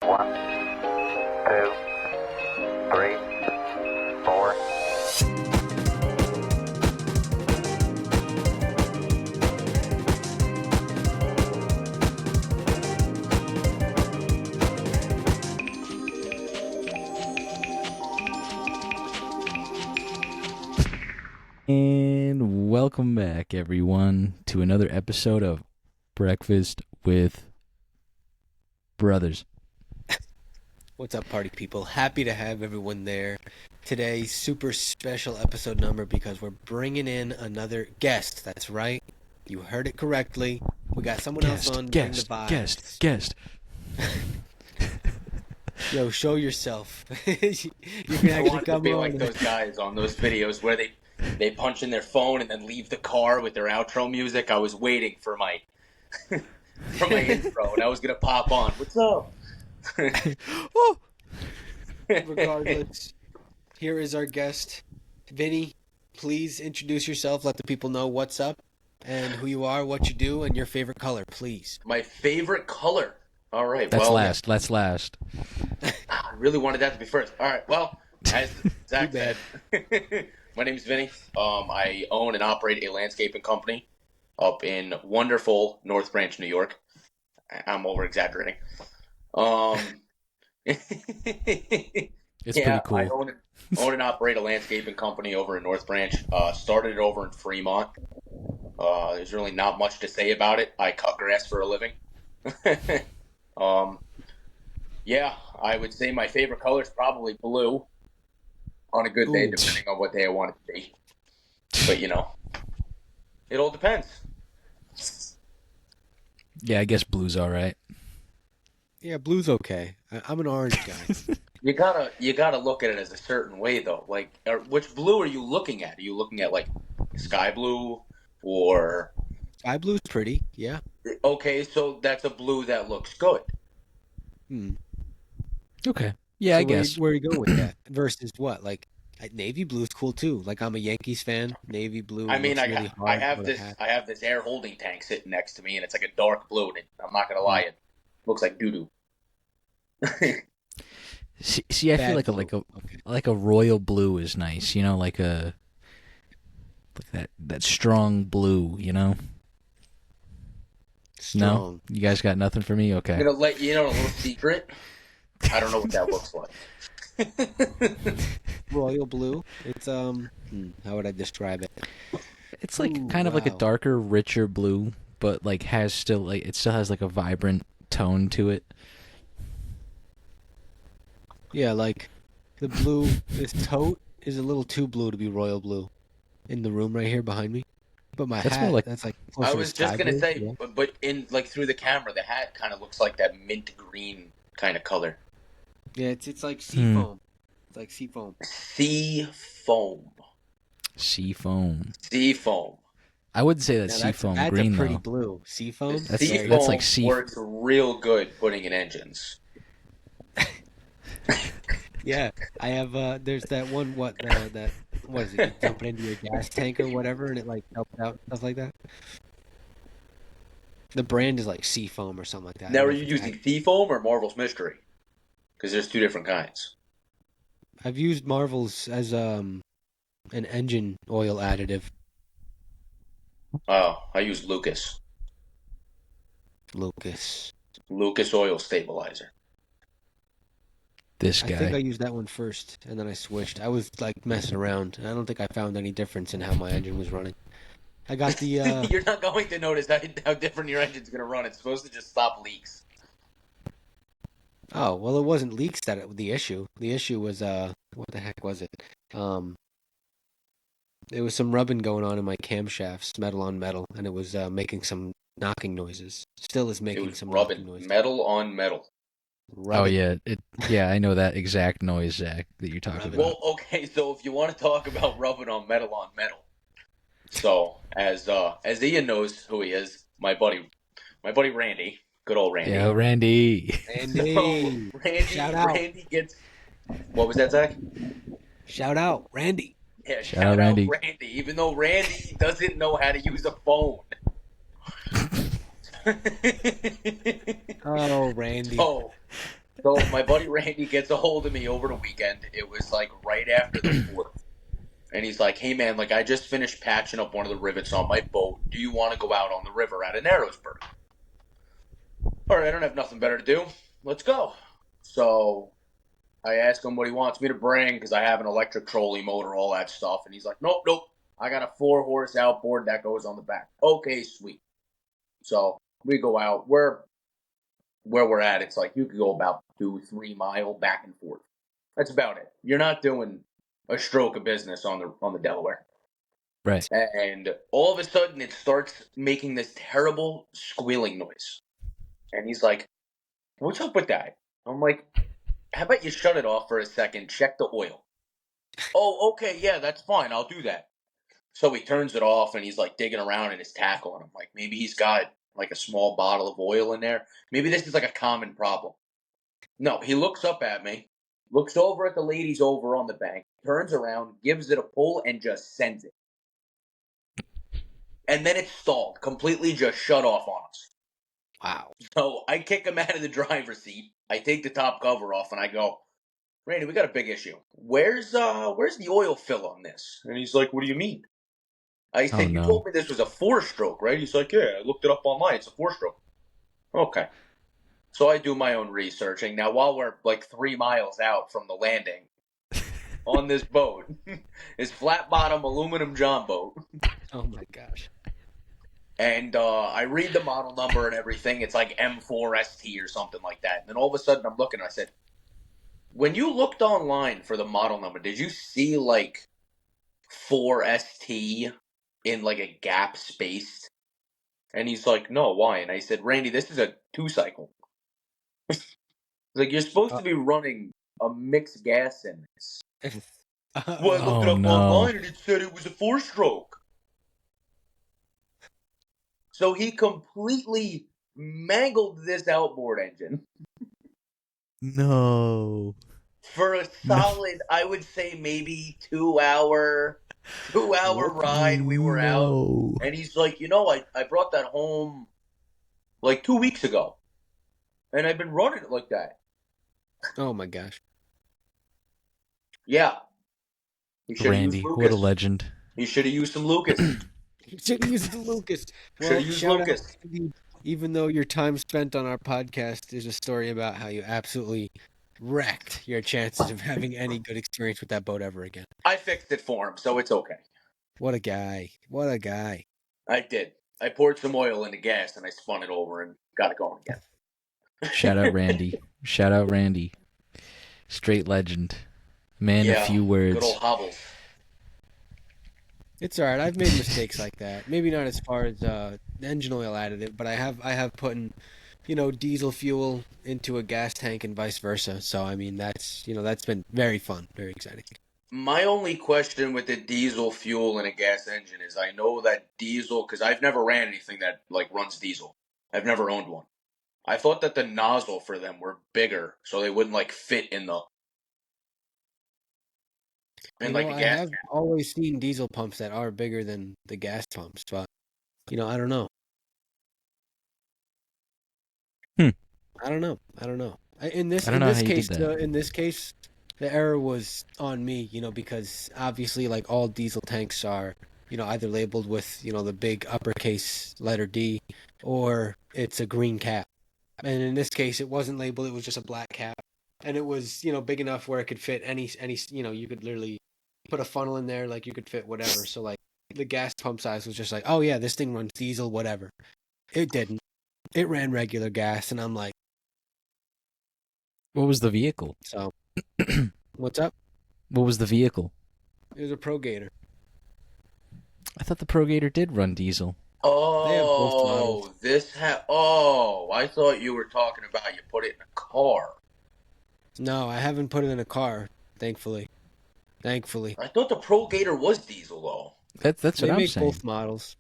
One, two, three, four. And welcome back, everyone, to another episode of Breakfast with Brothers. What's up, party people? Happy to have everyone there. Today's super special episode number because we're bringing in another guest. That's right. You heard it correctly. We got someone else on. Bring the vibes. Guest. Yo, show yourself. You can I actually wanted to come be on. like those guys on those videos where they punch in their phone and then leave the car with their outro music. I was waiting for my intro, and I was gonna pop on. What's up? Oh, Regardless, here is our guest. Vinny, please introduce yourself. Let the people know what's up and who you are, what you do, and your favorite color, please. My favorite color. All right. that's well, last. That's last. I really wanted that to be first. All right. Well, as Zach said, my name is Vinny. I own and operate a landscaping company up in wonderful North Branch, New York. I'm over exaggerating. It's Yeah, pretty cool. I own and operate a landscaping company over in North Branch. Started it over in Fremont. There's really not much to say about it. I cut grass for a living. Yeah, I would say my favorite color is probably blue. On a good day, Ooh. depending on what day I want it to be. But it all depends. Yeah, I guess blue's all right. Yeah, blue's okay. I'm an orange guy. You gotta look at it as a certain way though. Like, which blue are you looking at? Are you looking at like sky blue or? Sky blue's pretty, yeah. Okay, so that's a blue that looks good. Okay. Yeah, I So guess. Where you go with that? Versus what? Like navy blue's cool too. Like I'm a Yankees fan. Navy blue. I mean, looks I really I hard have with a this hat. I have this air holding tank sitting next to me, and it's like a dark blue. And I'm not gonna lie, it looks like doo doo. See, I feel Bad like blue. Okay. like a royal blue is nice. Like that strong blue. No, Strong. you guys got nothing for me. Okay. I'm gonna let you know a little secret. I don't know what that looks like. Royal blue. It's how would I describe it? It's like Ooh, kind of like a wow. darker, richer blue, but like it still has like a vibrant tone to it. Yeah, like the blue. This tote is a little too blue to be royal blue. In the room right here behind me. But my That's hat, more like- that's like. I closer was to just sky gonna blue, say, yeah. but in like through the camera, the hat kind of looks like that mint green kind of color. Yeah, it's like sea foam. It's like sea foam. Sea foam. Sea foam. Sea foam. I wouldn't say that's Now, sea foam that's green a pretty though. blue. Sea foam. That's- Sea that's foam like sea- works real good putting in engines. Yeah, I have. There's that one. What is it? You dump it into your gas tank or whatever, and it like helps out stuff like that. The brand is like sea foam or something like that. I Now, don't are know you if it's using Sea Foam or Marvel's Mystery? Because there's two different kinds. I've used Marvels as an engine oil additive. Oh, I use Lucas. Lucas. Lucas Oil Stabilizer. This I think I guy. used that one first, and then I switched. I was like messing around, and I don't think I found any difference in how my engine was running. I got the. You're not going to notice how different your engine's going to run. It's supposed to just stop leaks. Oh well, it wasn't leaks the issue. The issue was what the heck was it? There was some rubbing going on in my camshafts, metal on metal, and it was making some knocking noises. Still is It making was some knocking rubbing noises. metal on metal. Oh Rubbing. yeah, I know that exact noise, Zach, that you're talking about. Well, okay, so if you want to talk about rubbing on metal, so as Ian knows who he is, my buddy Randy, good old Randy. Yeah, Randy. Andy, So, Shout out. Randy gets. What was that, Zach? shout out, Randy. Yeah, Shout out Randy. Randy. Even though Randy doesn't know how to use a phone. Oh, Randy. So So my buddy Randy gets a hold of me over the weekend. It was like right after the 4th. And he's like, hey man, like I just finished patching up one of the rivets on my boat. Do you want to go out on the river out of Narrowsburg? All right, I don't have nothing better to do. Let's go. So I ask him what he wants me to bring because I have an electric trolley motor, all that stuff. And he's like, nope. I got a 4-horse outboard that goes on the back. Okay, sweet. So we go out. Where we're at, it's like you could go about 2-3 mile back and forth. That's about it. You're not doing a stroke of business on the Delaware. Right. And all of a sudden, it starts making this terrible squealing noise. And he's like, what's up with that? I'm like, how about you shut it off for a second, check the oil. Oh, okay, yeah, that's fine, I'll do that. So he turns it off, and he's like digging around in his tackle, and I'm like, maybe he's got like a small bottle of oil in there. Maybe this is like a common problem. No, he looks up at me, looks over at the ladies over on the bank, turns around, gives it a pull, and just sends it. And then it stalled, completely just shut off on us. Wow. So I kick him out of the driver's seat. I take the top cover off, and I go, Randy, we got a big issue. Where's the oil fill on this? And he's like, what do you mean? I said, you told me this was a 4-stroke, right? He's like, yeah, I looked it up online. It's a 4-stroke. Okay. So I do my own researching. Now, while we're like 3 miles out from the landing on this boat, this flat-bottom aluminum john boat. Oh, my gosh. And I read the model number and everything. It's like M4ST or something like that. And then all of a sudden I'm looking, I said, when you looked online for the model number, did you see like 4ST in like a gap spaced? And he's like, no, why? And I said, Randy, this is a 2-cycle. Like, you're supposed to be running a mixed gas in this. Well, I looked it up online and it said it was a 4-stroke. So he completely mangled this outboard engine. No. For a solid, I would say maybe 2-hour ride. We were out. And he's like, I brought that home like 2 weeks ago. And I've been running it like that. Oh my gosh. Yeah. Randy, what a legend. He should have used some Lucas. You should have used the Lucas. Should have used Lucas. Even though your time spent on our podcast is a story about how you absolutely wrecked your chances of having any good experience with that boat ever again. I fixed it for him, so it's okay. What a guy. What a guy. I did. I poured some oil in the gas and I spun it over and got it going again. Shout out Randy. Shout out Randy. Straight legend. Man, a few words. Good old hobbles. It's all right. I've made mistakes like that. Maybe not as far as engine oil additive, but I have put in, diesel fuel into a gas tank and vice versa. So I mean, that's been very fun, very exciting. My only question with the diesel fuel in a gas engine is I know that diesel, because I've never ran anything that like runs diesel. I've never owned one. I thought that the nozzle for them were bigger, so they wouldn't like fit in the. And like the gas. I have always seen diesel pumps that are bigger than the gas pumps, but I don't know. I don't know. In this case, the error was on me, because obviously, like all diesel tanks are, either labeled with, the big uppercase letter D, or it's a green cap. And in this case, it wasn't labeled; it was just a black cap, and it was, big enough where it could fit any, you could literally put a funnel in there, like you could fit whatever. So like the gas pump size was just like, oh yeah, this thing runs diesel, whatever. It didn't. It ran regular gas, and I'm like, what was the vehicle? So, what's up? What was the vehicle? It was a Pro Gator. I thought the Pro Gator did run diesel. Oh, I thought you were talking about you put it in a car. No, I haven't put it in a car, thankfully. I thought the Pro Gator was diesel, though. That's what I'm saying. They make both models.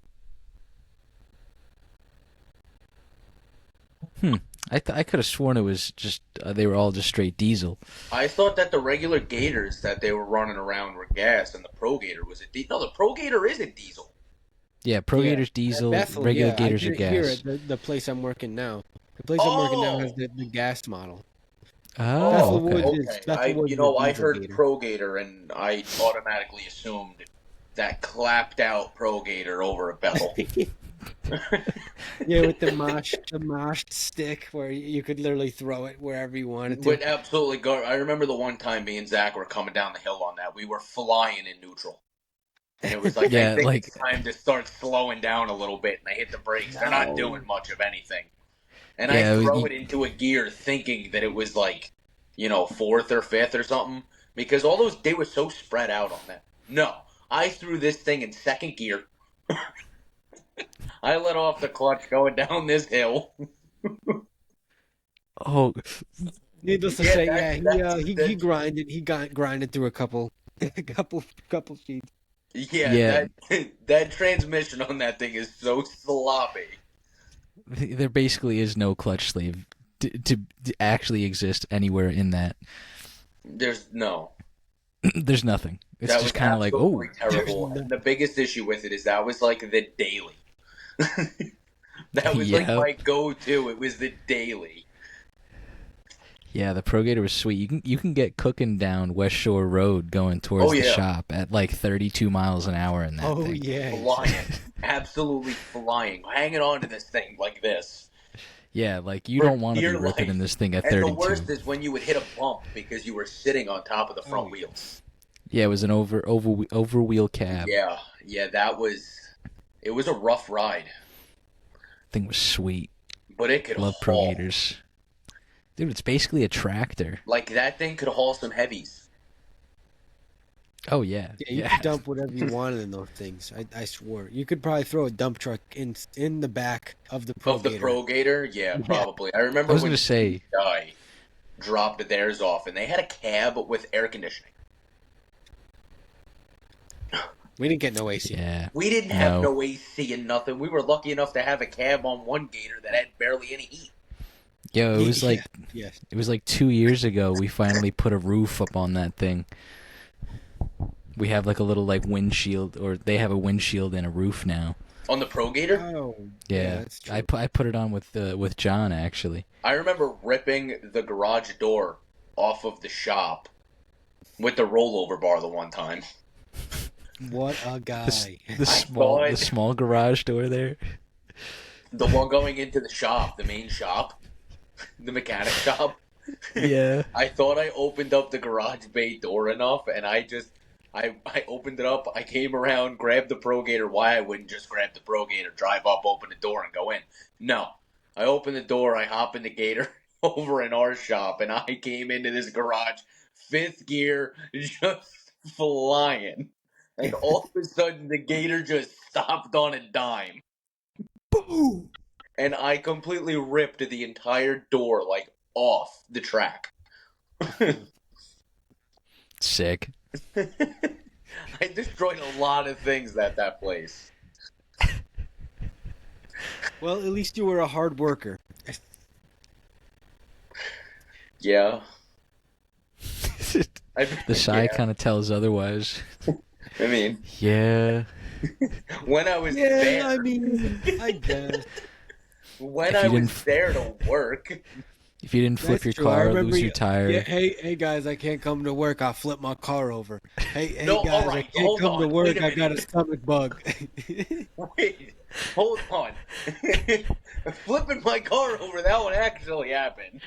I could have sworn it was just they were all just straight diesel. I thought that the regular Gators that they were running around were gas, and the Pro Gator was a diesel. No, the Pro Gator isn't diesel. Yeah, Pro Gator's diesel. Bethel, regular Gators are gas. Here at the place I'm working now. The place I'm working now has the gas model. Oh, okay. I heard Pro Gator and I automatically assumed that clapped out Pro Gator over a bell. Yeah, with the moshed stick where you could literally throw it wherever you wanted to. Would absolutely go. I remember the one time me and Zach were coming down the hill on that. We were flying in neutral. And it was like, Yeah, I think like- it's time to start slowing down a little bit. And I hit the brakes. They're not doing much of anything. And Yeah, I throw it into a gear thinking that it was like, fourth or fifth or something. Because they were so spread out on that. No, I threw this thing in second gear. I let off the clutch going down this hill. Oh, Needless to Yeah, say, he that's- grinded. He got grinded through a couple sheets. Yeah, that transmission on that thing is so sloppy. there basically is no clutch sleeve to actually exist anywhere in that. There's no. There's nothing. It's That just was kind of like, oh, absolutely terrible. And the biggest issue with it is that was like the daily. That was like Yep. my go-to. It was the daily. yeah, the Pro Gator was sweet. You can get cooking down West Shore Road going towards the shop at like 32 miles an hour in that Oh thing. yeah, Flying. Absolutely flying. Hanging on to this thing like this. Yeah, like you For don't want to be dear ripping life. in this thing at And 32. the worst is when you would hit a bump because you were sitting on top of the front wheels. Yeah, it was an over wheel cab. Yeah, it was a rough ride. Thing was sweet. But it could Love Pro haul. Gators. Dude, it's basically a tractor. Like that thing could haul some heavies. Oh yeah. Yeah, you could dump whatever you wanted in those things. I swear, you could probably throw a dump truck in the back of the Pro Gator. Pro Gator? Yeah, probably. I remember I was when gonna say guy dropped theirs off, and they had a cab with air conditioning. We didn't get no AC. yeah. We didn't have No. no AC and nothing. We were lucky enough to have a cab on one Gator that had barely any heat. Yo, it was like Yes. it was like 2 years ago we finally put a roof up on that thing. We have like a little like windshield, or they have a windshield and a roof now. On the Pro Gator? Oh, Yeah, that's true. I put it on with John actually. I remember ripping the garage door off of the shop with the rollover bar the one time. What a guy. The small garage door there. The one going into the shop, the main shop, the mechanic shop. Yeah. I thought I opened up the garage bay door enough, and I opened it up. I came around, grabbed the Pro Gator. Why I wouldn't just grab the Pro Gator, drive up, open the door, and go in? No. I opened the door, I hop in the Gator over in our shop, and I came into this garage, fifth gear, just flying. And all of a sudden, the Gator just stopped on a dime. Boom. And I completely ripped the entire door, like, off the track. Sick. I destroyed a lot of things at that place. Well, at least you were a hard worker. Yeah. The shy kind of tells otherwise. I mean, Yeah. when I was Yeah, there, I mean, I guess. when If I you was didn't- there to work, If you didn't flip That's your true. I car, remember lose your you- tire. Yeah, hey guys, I can't come to work. I'll flip my car over. Hey No, guys, all I right, can't hold come to on, work. wait a I got a minute. stomach bug. wait, hold on. Flipping my car over, that one actually happened.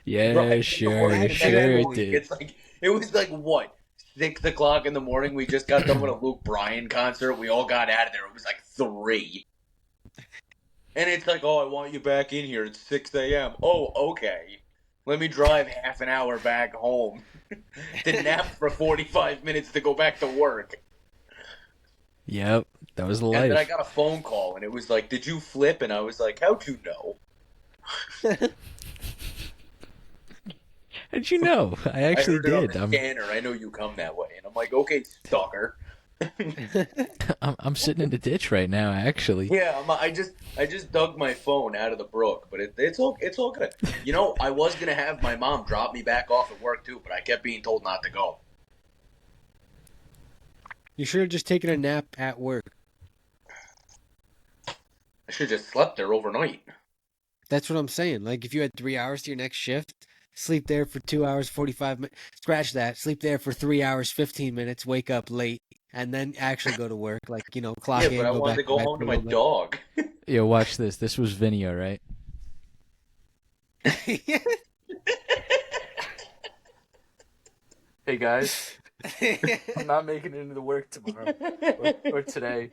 Yeah, Right, sure, right, sure and it then did. It's like, it was like, what, 6 o'clock in the morning? We just got done with a Luke Bryan concert. We all got out of there. It was like 3. And it's like, oh, I want you back in here. It's 6 a.m. Oh, okay. Let me drive half an hour back home to nap for 45 minutes to go back to work. Yep, that was the And then I life. got a phone call, and it was like, did you flip? And I was like, how'd you know? How'd you know? I actually I heard it on did. the scanner. I know you come that way. And I'm like, okay, stalker. I'm sitting in the ditch right now, actually. Yeah, I just dug my phone out of the brook, but it's all good. You know, I was gonna have my mom drop me back off at work too, but I kept being told not to go. You should have just taken a nap at work. I should have just slept there overnight. That's what I'm saying. Like, if you had 3 hours to your next shift, sleep there for 2 hours, 45 minutes. Scratch that. Sleep there for 3 hours, 15 minutes, wake up late, and then actually go to work. Like, clock Yeah, but in, I go wanted back to to go bed home for to a my little dog. Yo, watch this. This was Vinny, all right? bit. Hey, guys. I'm not making it into the work tomorrow or today.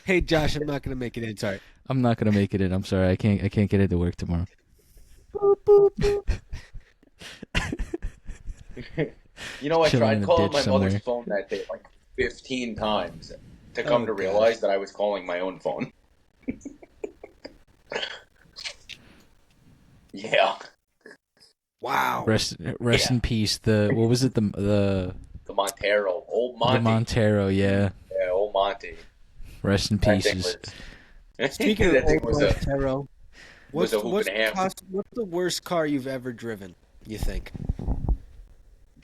Hey, Josh, I'm not going to make it in. Sorry. I'm not gonna make it in. I'm sorry. I can't get into work tomorrow. You know, I Chilling in tried a calling ditch my mother's somewhere. phone that day like 15 times to come Oh, to God. realize that I was calling my own phone. Yeah. Wow. Rest Yeah. in peace. The what was it? The Montero. Old Monty. the Montero. Yeah. Yeah, old Monty. Rest in That thing pieces. was... Speaking of that thing old Montero, was a hoop and a half. what's the worst car you've ever driven, you think?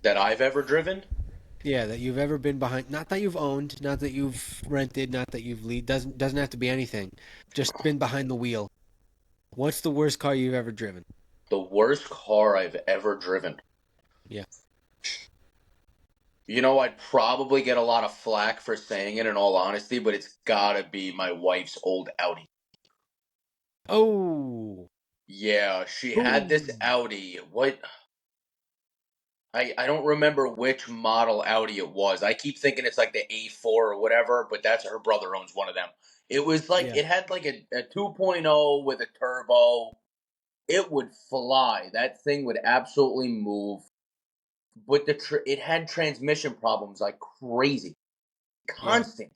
That I've ever driven? Yeah, that you've ever been behind. Not that you've owned, not that you've rented, not that you've leased. Doesn't have to be anything. Just been behind the wheel. What's the worst car you've ever driven? The worst car I've ever driven. Yeah. You know, I'd probably get a lot of flack for saying it in all honesty, but it's gotta be my wife's old Audi. Oh. Yeah, she had this Ooh. Audi. What? I don't remember which model Audi it was. I keep thinking it's like the A4 or whatever, but that's her brother owns one of them. It was like, Yeah. it had like a 2.0 with a turbo. It would fly. That thing would absolutely move. But it had transmission problems like crazy. Constant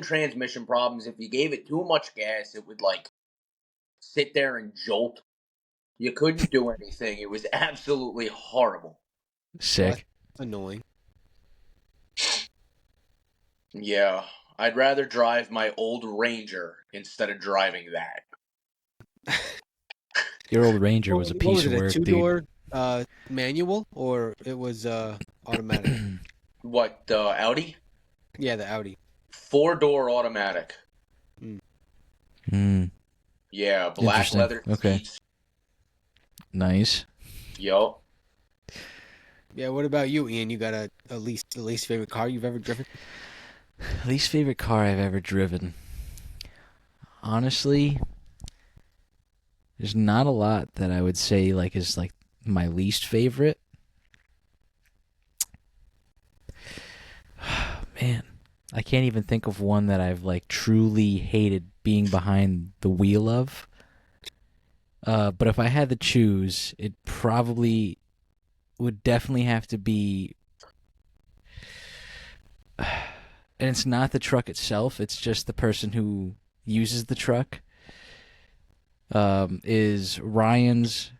transmission problems. If you gave it too much gas, it would like sit there and jolt. You couldn't do anything. It was absolutely horrible. Sick. That's annoying. Yeah, I'd rather drive my old Ranger instead of driving that. Your old Ranger What was a what piece was of it? A work, dude. two-door manual, or it was automatic? What, Audi? Yeah, the Audi. 4-door automatic. Hmm. Yeah, black Interesting. leather Okay. seats. Nice. Yup. Yeah. What about you, Ian? You got a least favorite car you've ever driven? Least favorite car I've ever driven. Honestly, there's not a lot that I would say like is like my least favorite. Man, I can't even think of one that I've like truly hated being behind the wheel of. But if I had to choose, it probably would definitely have to be. And it's not the truck itself; it's just the person who uses the truck. Is Ryan's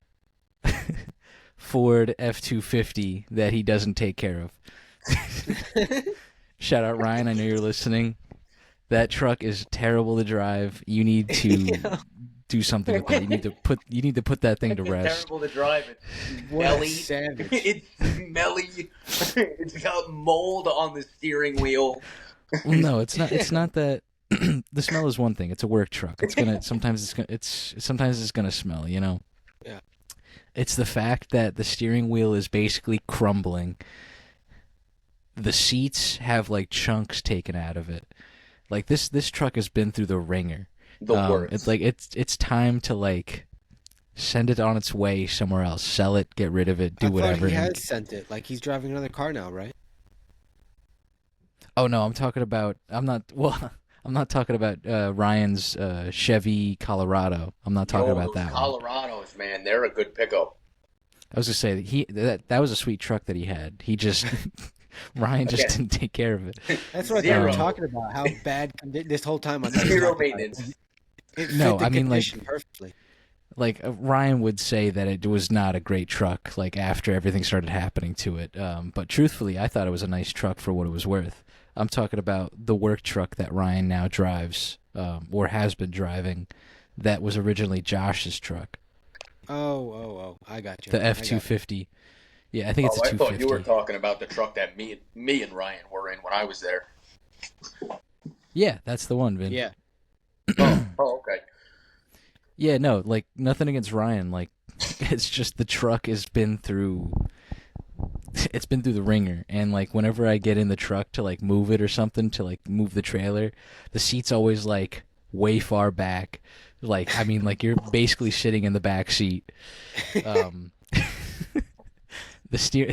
Ford F-250 that he doesn't take care of. Shout out Ryan, I know you're listening. That truck is terrible to drive. You need to Yeah. do something with that. You need to put that thing to It's rest. terrible to drive. It's What a smelly. savage. It's smelly. It's got mold on the steering wheel. Well, no, it's not. It's not that. The smell is one thing. It's a work truck. It's gonna sometimes it's gonna smell. You know. Yeah. It's the fact that the steering wheel is basically crumbling. The seats have like chunks taken out of it. Like this truck has been through the ringer. The worst. It's like it's time to like send it on its way somewhere else. Sell it, get rid of it, do I whatever. thought he and- has sent it. Like, he's driving another car now, right? Oh no, I'm talking about. I'm not talking about Ryan's Chevy Colorado. I'm not talking about those that one. Colorados, man, they're a good pickup. I was gonna say that was a sweet truck that he had. He just Ryan just Again. didn't take care of it. That's what Zero. I'm talking about. How bad this whole time I thought he was Zero talking about it. maintenance. It No, fit the I mean, like- condition perfectly. Like Ryan would say that it was not a great truck. Like after everything started happening to it, but truthfully, I thought it was a nice truck for what it was worth. I'm talking about the work truck that Ryan now drives, or has been driving. That was originally Josh's truck, Oh, I got you. the I got you. F-250. Yeah, I think it's a I 250. thought you were talking about the truck that me and Ryan were in when I was there. Yeah, that's the one, Vin. Yeah. Oh, okay. Yeah, no, like nothing against Ryan. Like it's just the truck has been through. It's been through the ringer, and like whenever I get in the truck to like move it or something to like move the trailer, the seat's always like way far back. Like I mean, like you're basically sitting in the back seat. Um, the steer.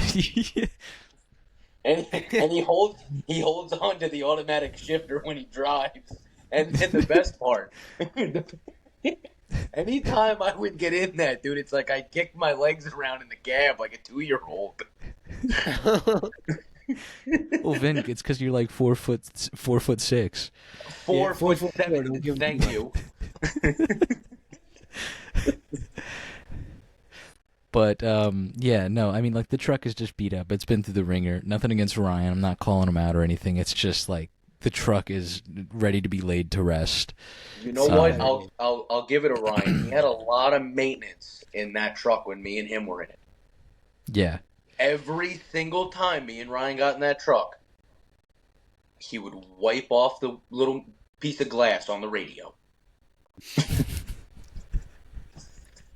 And he holds on to the automatic shifter when he drives. And then the best part, anytime I would get in that, dude, it's like I kick my legs around in the cab like a 2-year-old. Well, Vin, it's because you're like 4'6". 4'4", 4'7". don't give him Thank much. you. But yeah, no, I mean like the truck is just beat up. It's been through the ringer. Nothing against Ryan. I'm not calling him out or anything. It's just like the truck is ready to be laid to rest. You know Um, what? I'll give it to Ryan. He had a lot of maintenance in that truck when me and him were in it. Yeah. Every single time me and Ryan got in that truck, he would wipe off the little piece of glass on the radio.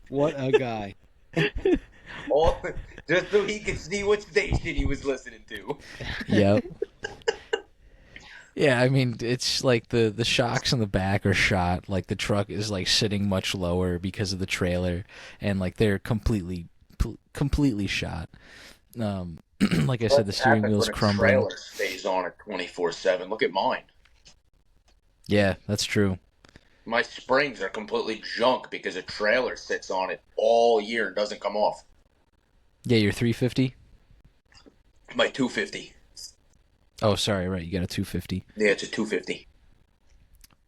What a guy. All just so he could see what station he was listening to. Yep. Yeah, I mean it's like the shocks in the back are shot. Like the truck is like sitting much lower because of the trailer, and like they're completely shot. Like I said, the What steering happens wheel's when a crumbling. trailer stays on at 24/7? Look at mine. Yeah, that's true. My springs are completely junk because a trailer sits on it all year and doesn't come off. Yeah, you're 350. My 250. Oh, sorry, right. You got a 250. Yeah, it's a 250.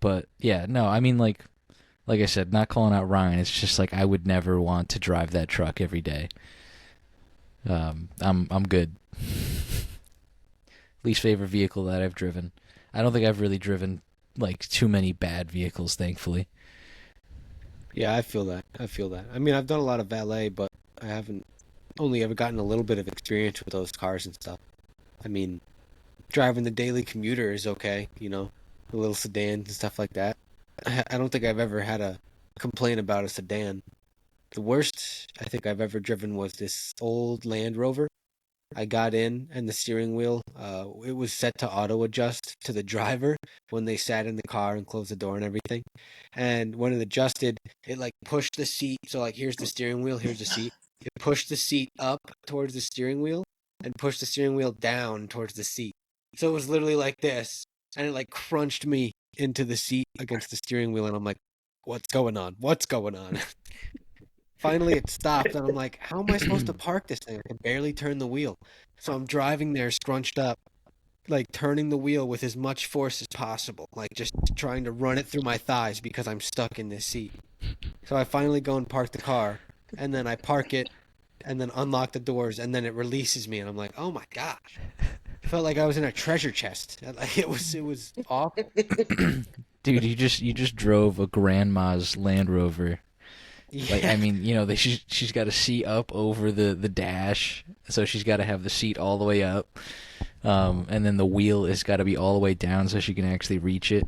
But yeah, no, I mean like I said, not calling out Ryan. It's just like I would never want to drive that truck every day. I'm good. Least favorite vehicle that I've driven. I don't think I've really driven like too many bad vehicles, thankfully. Yeah, I feel that. I mean, I've done a lot of valet, but I haven't only ever gotten a little bit of experience with those cars and stuff. I mean, driving the daily commuter is okay, the little sedans and stuff like that. I don't think I've ever had a complaint about a sedan. The worst I think I've ever driven was this old Land Rover. I got in and the steering wheel, it was set to auto adjust to the driver when they sat in the car and closed the door and everything. And when it adjusted, it like pushed the seat. So like here's the steering wheel, here's the seat. It pushed the seat up towards the steering wheel and pushed the steering wheel down towards the seat. So it was literally like this, and it like crunched me into the seat against the steering wheel, and I'm like, what's going on? What's going on? Finally, it stopped, and I'm like, how am I supposed to park this thing? I can barely turn the wheel. So I'm driving there scrunched up, like turning the wheel with as much force as possible, like just trying to run it through my thighs because I'm stuck in this seat. So I finally go and park the car, and then I park it, and then unlock the doors, and then it releases me, and I'm like, oh my gosh. I felt like I was in a treasure chest. Like it was awful. Dude, you just drove a grandma's Land Rover. Like I Yeah. mean, she's got a seat up over the dash, so she's got to have the seat all the way up, and then the wheel has got to be all the way down so she can actually reach it.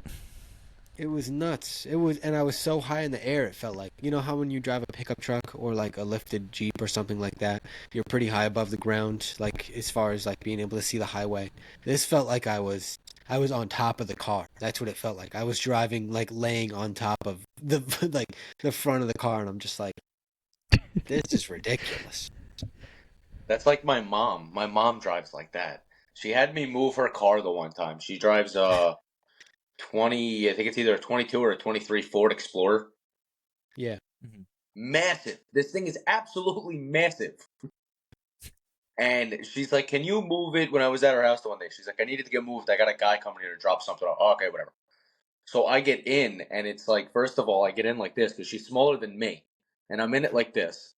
It was nuts. And I was so high in the air, it felt like. You know how when you drive a pickup truck or like a lifted Jeep or something like that, you're pretty high above the ground, like as far as like being able to see the highway. This felt like I was on top of the car. That's what it felt like. I was driving like laying on top of the like the front of the car, and I'm just like, this is ridiculous. That's like my mom. My mom drives like that. She had me move her car the one time. She drives a 20, I think it's either a 22 or a 23 Ford Explorer. Yeah. Massive. This thing is absolutely massive. And she's like, "Can you move it?" When I was at her house the one day, she's like, "I needed to get moved. I got a guy coming here to drop something off." Oh, okay, whatever. So I get in, and it's like, first of all, I get in like this because she's smaller than me, and I'm in it like this.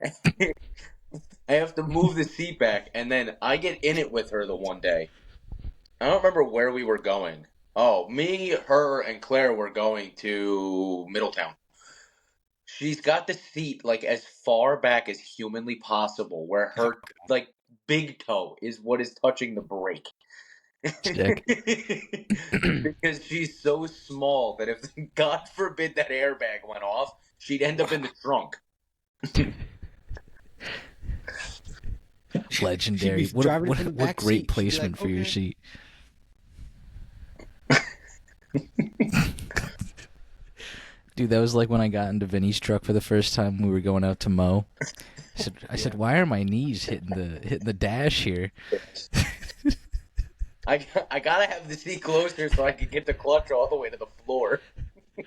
I have to move the seat back, and then I get in it with her the one day. I don't remember where we were going. Oh, me, her, and Claire were going to Middletown. She's got the seat like as far back as humanly possible, where Oh, her like big toe is what is touching the brake. Sick. Because she's so small that if, God forbid, that airbag went off, she'd end up in the trunk. Legendary. She'd be driving from the What back great seat. She'd be placement like, for your "Okay." seat. Dude, that was like when I got into Vinny's truck for the first time. We were going out to mow. I said, why are my knees hitting the dash here? I gotta have the seat closer so I could get the clutch all the way to the floor.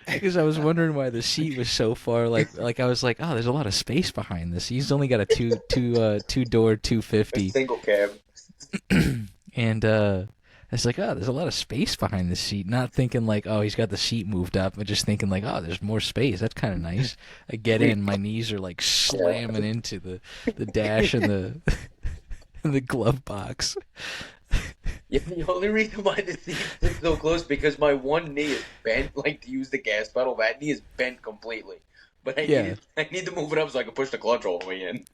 Because I was wondering why the seat was so far. Like I was like, oh, there's a lot of space behind this. He's only got a two door A 250, single cab. and I was like, oh, there's a lot of space behind this seat. Not thinking like, oh, he's got the seat moved up, but just thinking like, oh, there's more space. That's kind of nice. I get in, my knees are like slamming into the dash and the and the glove box. Yeah, the only reason why the seat sits so close because my one knee is bent, like to use the gas pedal. That knee is bent completely. But I need to move it up so I can push the clutch all the way in.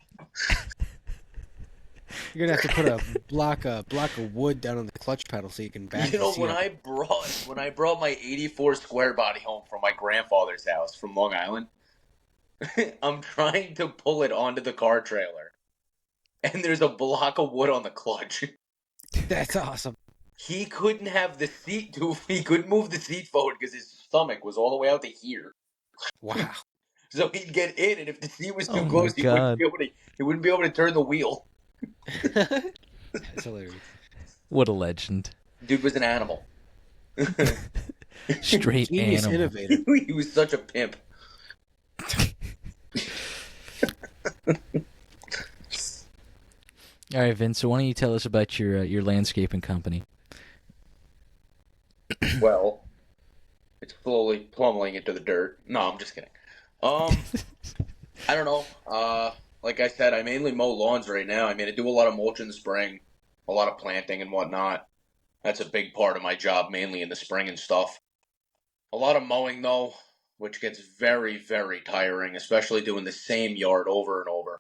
You're gonna have to put a block of wood down on the clutch pedal so you can back. You know, the seat up. when I brought my '84 square body home from my grandfather's house from Long Island, I'm trying to pull it onto the car trailer, and there's a block of wood on the clutch. That's awesome. He couldn't have the seat he couldn't move the seat forward because his stomach was all the way out to here. Wow. So he'd get in, and if the seat was too Oh my close, God. he wouldn't be able to turn the wheel. That's hilarious. What a legend. Dude was an animal. Straight Genius animal. innovator. He was such a pimp. All right, Vince. So why don't you tell us about your landscaping company? Well, it's slowly plummeting into the dirt. No, I'm just kidding. I don't know. Like I said, I mainly mow lawns right now. I mean, I do a lot of mulch in the spring, a lot of planting and whatnot. That's a big part of my job, mainly in the spring and stuff. A lot of mowing, though, which gets very, very tiring, especially doing the same yard over and over.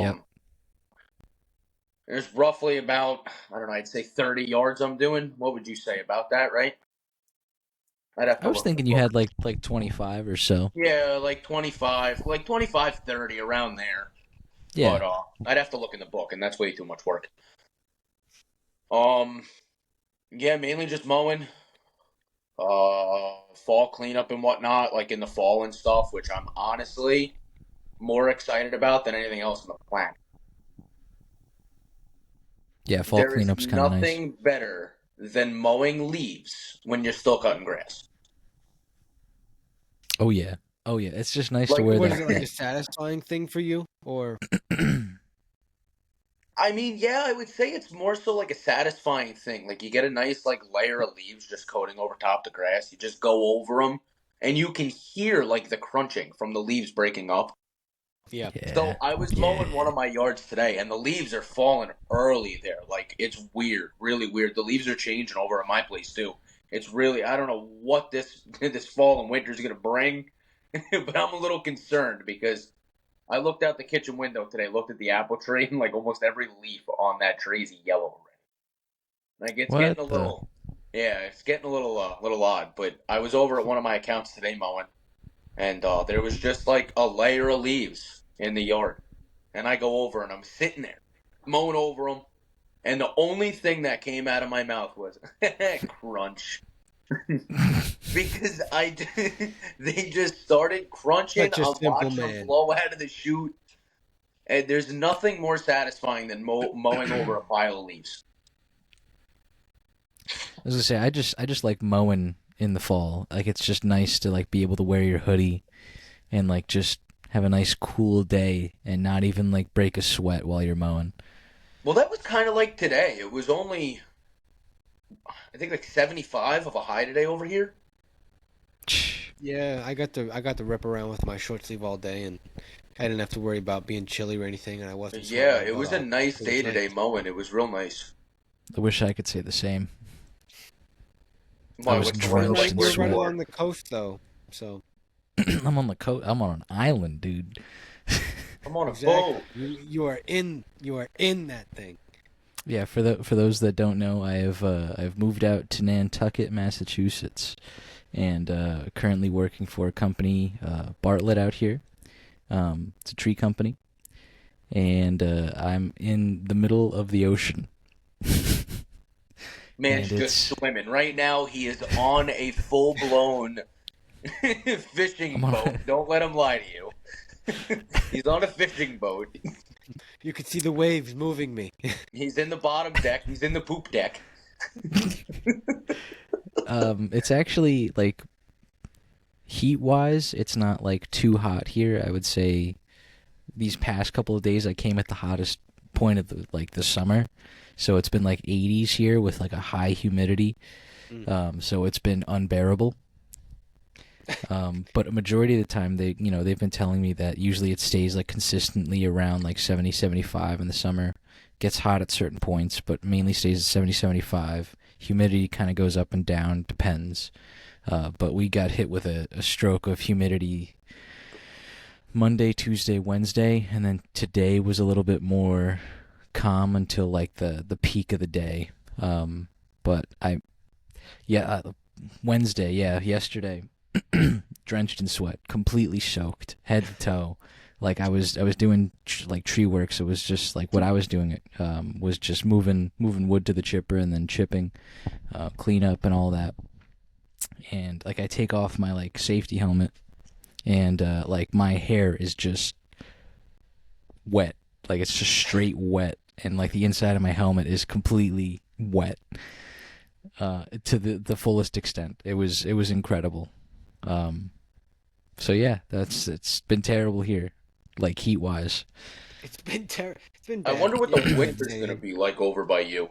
Yep. There's roughly about, I don't know, I'd say 30 yards I'm doing. What would you say about that, right? I'd have to I was look thinking the you book. had like 25 or so. Yeah, like 25, 30, around there. Yeah. But I'd have to look in the book, and that's way too much work. Yeah, mainly just mowing, fall cleanup and whatnot, like in the fall and stuff, which I'm honestly more excited about than anything else in the plant. Yeah, fall There is cleanup's kind of nice. nothing better than mowing leaves when you're still cutting grass. Oh yeah. It's just nice Like, to wear What that. is it, like a satisfying thing for you? Or I mean, yeah, I would say it's more so like a satisfying thing. Like you get a nice like layer of leaves just coating over top the grass. You just go over them, and you can hear like the crunching from the leaves breaking up. yeah. So I was mowing one of my yards today, and the leaves are falling early there. Like it's weird, really weird. The leaves are changing over at my place too. It's really I don't know what this this fall and winter is gonna bring, but I'm a little concerned because I looked out the kitchen window today, looked at the apple tree, and like almost every leaf on that tree is yellow already. Like it's What getting a the- little, yeah, it's getting a little odd. But I was over at one of my accounts today mowing, and there was just like a layer of leaves in the yard, and I go over and I'm sitting there mowing over them, and the only thing that came out of my mouth was crunch. Because they just started crunching. Such a I'm simple watching them man. blow out of the chute, and there's nothing more satisfying than mowing over a pile of leaves. I was gonna say I just like mowing in the fall. Like it's just nice to like be able to wear your hoodie and like just have a nice cool day and not even like break a sweat while you're mowing. Well, that was kind of like today. It was only, I think, like 75 of a high today over here. Yeah, I got to rip around with my short sleeve all day, and I didn't have to worry about being chilly or anything, and I wasn't. Yeah, sweating it my was butt a off. nice It day was today nice. mowing. It was real nice. I wish I could say the same. Why, was what's the drenched weather like in where You're sweat. right you on are? the coast, though, so I'm on the coast. I'm on an island, dude. I'm on a exactly. boat. You are in that thing. Yeah, for those that don't know, I've moved out to Nantucket, Massachusetts, and currently working for a company, Bartlett out here. It's a tree company, and I'm in the middle of the ocean. Man's And just it's swimming. Right now, he is on a full-blown fishing I'm on boat. Don't let him lie to you. He's on a fishing boat. You could see the waves moving me. He's in the bottom deck. He's in the poop deck. it's actually like heat wise, it's not like too hot here. I would say these past couple of days I came at the hottest point of the summer, so it's been like 80s here with like a high humidity. So it's been unbearable. But a majority of the time they've been telling me that usually it stays like consistently around like 70, 75 in the summer. Gets hot at certain points, but mainly stays at 70, 75. Humidity kind of goes up and down, depends. But we got hit with a stroke of humidity Monday, Tuesday, Wednesday, and then today was a little bit more calm until like the peak of the day. But Wednesday, yesterday, drenched in sweat, completely soaked, head to toe. Like I was doing like tree work, so it was just like what I was doing. Was just moving wood to the chipper and then chipping, clean up and all that. And like I take off my like safety helmet, and like my hair is just wet, like it's just straight wet, and like the inside of my helmet is completely wet, to the fullest extent. It was incredible. So yeah, it's been terrible here, like heat wise. It's been I bad. wonder what the winter's going to be like over by you.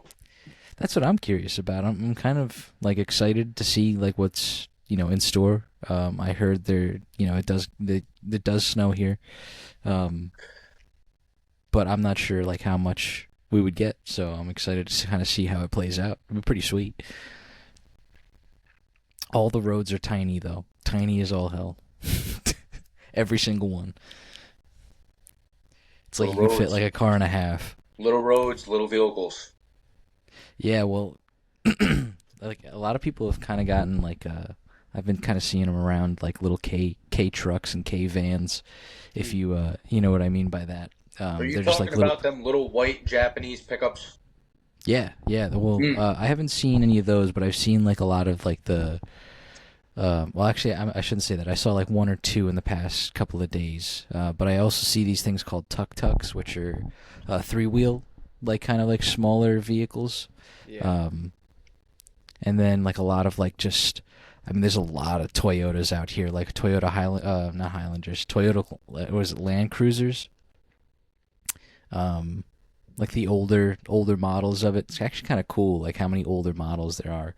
That's what I'm curious about. I'm kind of like excited to see like what's in store. I heard it does snow here, but I'm not sure like how much we would get. So I'm excited to kind of see how it plays out. It'd be pretty sweet. All the roads are tiny though. Tiny as all hell. Every single one. It's like Little you can fit roads. like a car and a half. Little roads, little vehicles. Yeah, well, like a lot of people have kind of gotten like I've been kind of seeing them around like little K trucks and K vans, if you you know what I mean by that. Are you they're talking just like little. about them little white Japanese pickups? Yeah. Well, I haven't seen any of those, but I've seen like a lot of like the. Well, actually, I shouldn't say that. I saw like one or two in the past couple of days, but I also see these things called tuk-tuks, which are three-wheel, like kind of like smaller vehicles. Yeah. And then like a lot of like just, I mean, there's a lot of Toyotas out here, like Toyota not Highlanders, Toyota, was it Land Cruisers? Like the older models of it. It's actually kind of cool, like how many older models there are.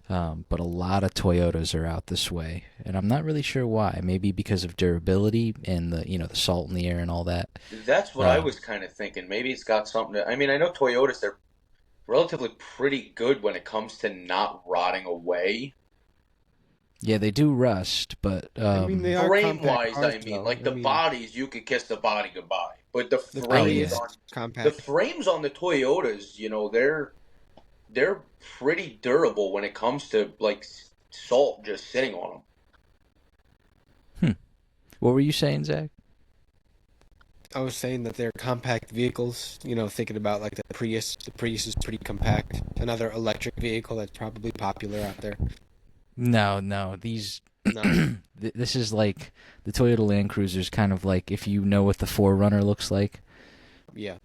But a lot of Toyotas are out this way, and I'm not really sure why. Maybe because of durability and the salt in the air and all that. That's what I was kind of thinking. Maybe it's got something to. I mean, I know Toyotas, they're relatively pretty good when it comes to not rotting away. Yeah, they do rust, but I mean, they are Frame-wise, compact cars, I mean, though. like the bodies, you could kiss the body goodbye. But the The frames Prius on compact. the frames on the Toyotas, they're pretty durable when it comes to like salt just sitting on them. what were you saying, Zach? I was saying that they're compact vehicles. Thinking about like the Prius. The Prius is pretty compact. Another electric vehicle that's probably popular out there. No, these. No. This is like the Toyota Land Cruiser's kind of like if you know what the 4Runner looks like. Yeah.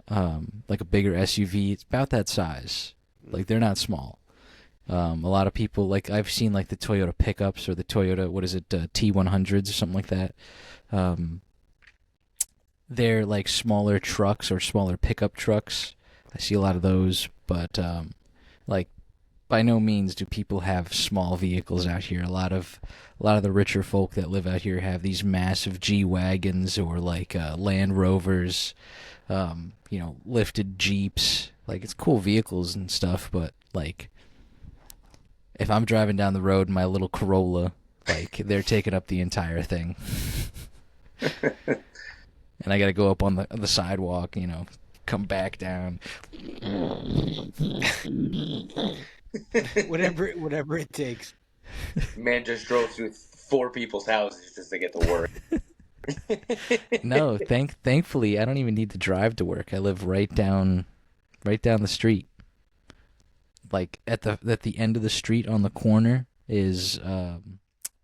Like a bigger SUV. It's about that size. Like they're not small. A lot of people, like I've seen like the Toyota pickups or the Toyota, what is it, T100s or something like that. They're like smaller trucks or smaller pickup trucks. I see a lot of those, but like by no means do people have small vehicles out here. A lot of the richer folk that live out here have these massive G-Wagons or like Land Rovers, lifted Jeeps. Like it's cool vehicles and stuff, but like if I'm driving down the road in my little Corolla, like they're taking up the entire thing. And I got to go up on the sidewalk, come back down. Whatever it takes. Man just drove through 4 people's houses just to get to work. No, thankfully I don't even need to drive to work. I live right down the street. Like at the end of the street on the corner is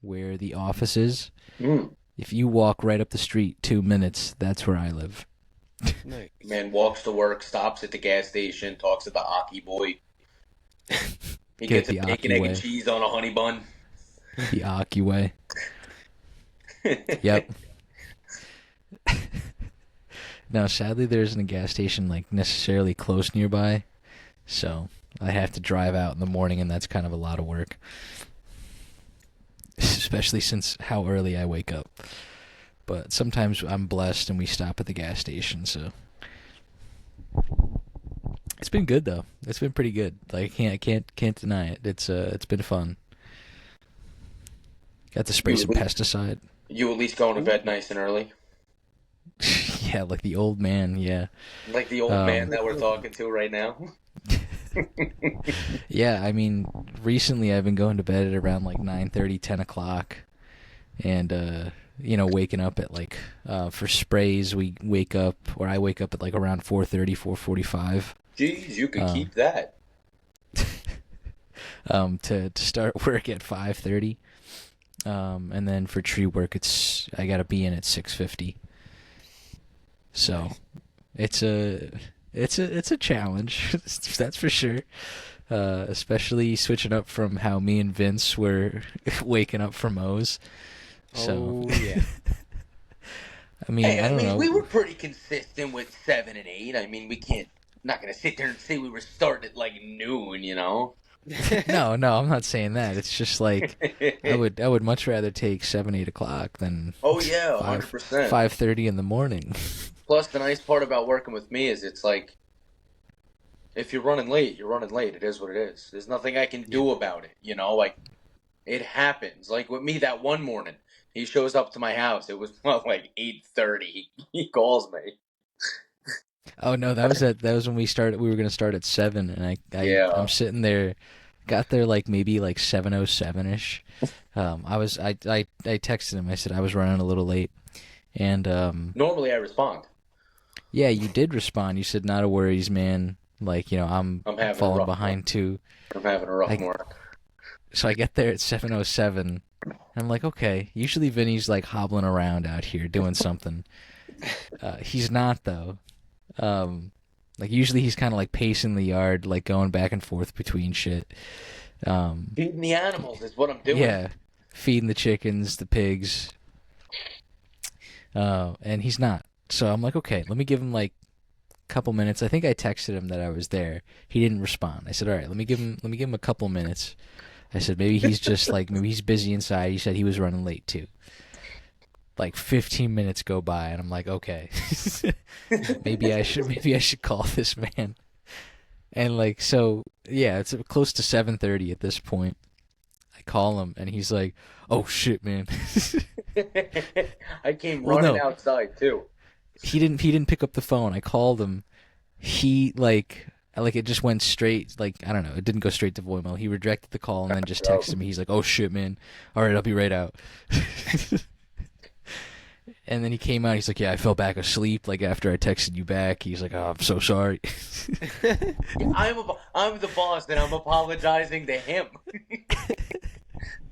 where the office is. Mm. If you walk right up the street 2 minutes, that's where I live. Nice. Man walks to work, stops at the gas station, talks to the Aki boy. He Get gets the a bacon, Aki egg, way. and cheese on a honey bun. The Aki way. Yep. Now, sadly, there isn't a gas station like necessarily close nearby, so I have to drive out in the morning, and that's kind of a lot of work, especially since how early I wake up. But sometimes I'm blessed, and we stop at the gas station, so it's been good though. It's been pretty good. Like I can't deny it. It's been fun. Got to spray some pesticide. You at least going to bed nice and early? Yeah, like the old man, yeah. Like the old man that we're talking to right now? Yeah, I mean, recently I've been going to bed at around like 9:30, 10 o'clock. And, waking up at like, for sprays, I wake up at like around 4:30, 4:45. Jeez, you could keep that. To start work at 5:30. And then for tree work, I gotta be in at 6:50. So, it's a challenge, that's for sure. Especially switching up from how me and Vince were waking up for Moe's. So, Oh yeah. I mean, Hey, I don't know. we were pretty consistent with 7 and 8. I mean, not gonna sit there and say we were starting at like noon, you know? No, I'm not saying that. It's just like I would much rather take 7, 8 o'clock than Oh yeah, 5, 100%. 5:30 in the morning. Plus, the nice part about working with me is it's like, if you're running late, you're running late. It is what it is. There's nothing I can do about it, you know? Like, it happens. Like with me that one morning, he shows up to my house. It was like 8:30. He calls me. Oh no, that was when we started. We were gonna start at 7, and Yeah. I'm sitting there, got there like maybe like 7:07ish. I texted him. I said I was running a little late, and Normally I respond. yeah, you did respond. You said not a worries, man. Like I'm having a falling rough behind too. I'm having a rough morning. So I get there at 7:07. I'm like, okay. Usually Vinny's like hobbling around out here doing something. He's not though. Like usually he's kind of like pacing the yard, like going back and forth between shit. Feeding the animals is what I'm doing. Yeah, feeding the chickens, the pigs. And he's not. So I'm like, okay, let me give him like a couple minutes. I think I texted him that I was there. He didn't respond. I said, all right, let me give him a couple minutes. I said maybe he's just like maybe he's busy inside. He said he was running late too. Like 15 minutes go by, and I'm like, okay, maybe I should call this man. And like so, yeah, it's close to 7:30 at this point. I call him, and he's like, "Oh shit, man." I came Well, running no. outside too. He didn't pick up the phone. I called him. He like it just went straight, like I don't know, it didn't go straight to voicemail. He rejected the call and then just texted me. He's like, "Oh shit, man. All right, I'll be right out." And then he came out. He's like, "Yeah, I fell back asleep. Like after I texted you back." He's like, "Oh, I'm so sorry." Yeah, I'm the boss, and I'm apologizing to him.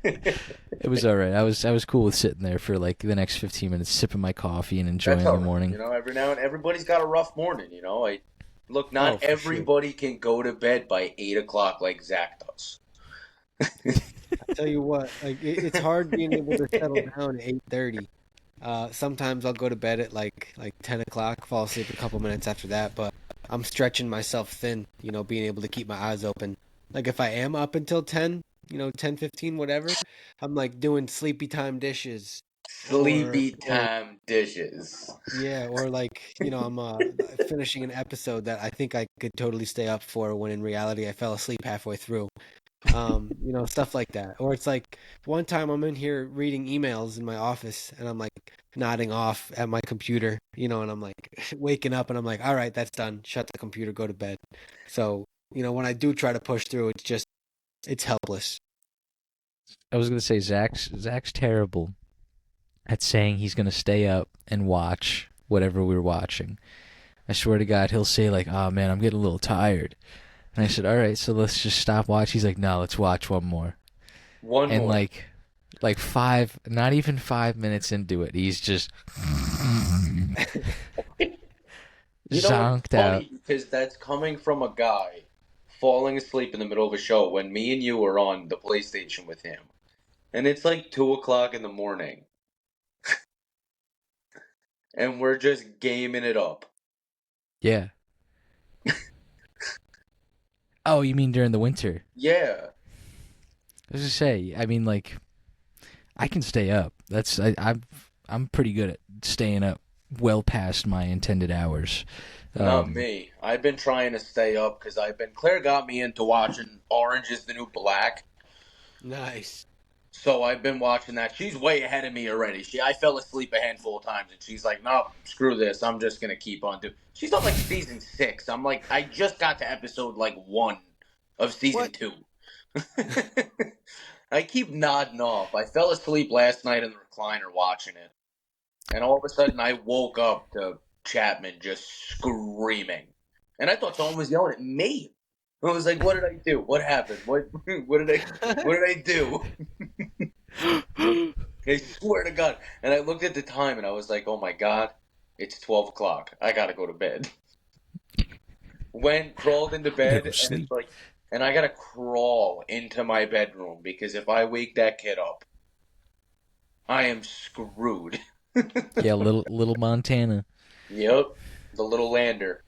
It was all right. I was cool with sitting there for like the next 15 minutes, sipping my coffee and enjoying That's all the right. morning. You know, every now and everybody's got a rough morning. You know, look, not for everybody can go to bed by 8 o'clock like Zach does. I tell you what, like it's hard being able to settle down at 8:30. Sometimes I'll go to bed at like 10 o'clock, fall asleep a couple minutes after that, but I'm stretching myself thin, being able to keep my eyes open. Like if I am up until 10, 10, 15, whatever, I'm like doing sleepy time dishes. Sleepy or- time dishes. Yeah, or like, I'm finishing an episode that I think I could totally stay up for when in reality I fell asleep halfway through. Stuff like that. Or it's like one time I'm in here reading emails in my office and I'm like nodding off at my computer, and I'm like waking up and I'm like, all right, that's done. Shut the computer, go to bed. So, when I do try to push through, it's helpless. I was gonna say Zach's terrible at saying he's gonna stay up and watch whatever we're watching. I swear to God, he'll say like, "Oh man, I'm getting a little tired," and I said, "All right, so let's just stop watching." He's like, "No, let's watch one more." And like not even 5 minutes into it, he's just zonked out. Because that's coming from a guy falling asleep in the middle of a show when me and you were on the PlayStation with him. And it's like 2 o'clock in the morning. And we're just gaming it up. Yeah. Oh, you mean during the winter? Yeah. I was gonna say, I mean, like, I can stay up. I'm pretty good at staying up well past my intended hours. Not me. I've been trying to stay up because Claire got me into watching Orange is the New Black. Nice. So I've been watching that. She's way ahead of me already. I fell asleep a handful of times, and she's like, "No, screw this. I'm just gonna keep on doing." She's on like season 6. I'm like, I just got to episode like 1 of season 2. I keep nodding off. I fell asleep last night in the recliner watching it, and all of a sudden I woke up to Chapman just screaming, and I thought someone was yelling at me. I was like, "What did I do? What happened? What did I do?" I swear to God. And I looked at the time and I was like, "Oh my God, it's 12 o'clock. I gotta go to bed." Crawled into bed, and it's like, and I gotta crawl into my bedroom because if I wake that kid up, I am screwed. Yeah, little Montana. Yep, the little lander.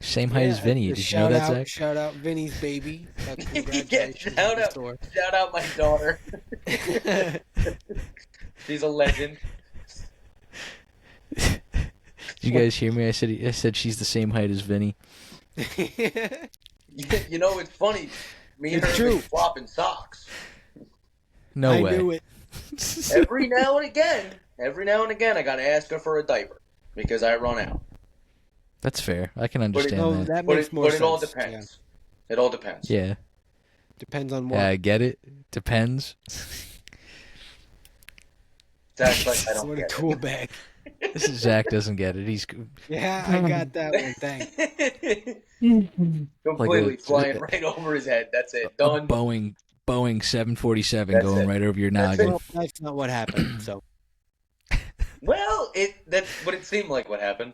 Same height as Vinny. Did you know that, Zach? Shout out Vinny's baby. Congratulations. Shout out my daughter. She's a legend. Did you guys hear me? I said she's the same height as Vinny. You know, it's funny. Me and her have been swapping socks. No way. I knew it. Every now and again, I gotta ask her for a diaper because I run out. That's fair. I can understand that. That makes more sense. But it all depends. Yeah. It all depends. Yeah. Depends on what. Yeah, I get it. Depends. Zach's like, I don't what get a cool bag. Zach doesn't get it. He's Yeah, I got that one. Thanks. Completely flying right over his head. That's it. Done. A Boeing 747 going right over your noggin. Well, that's not what happened. So. Well, that's what it seemed like. What happened?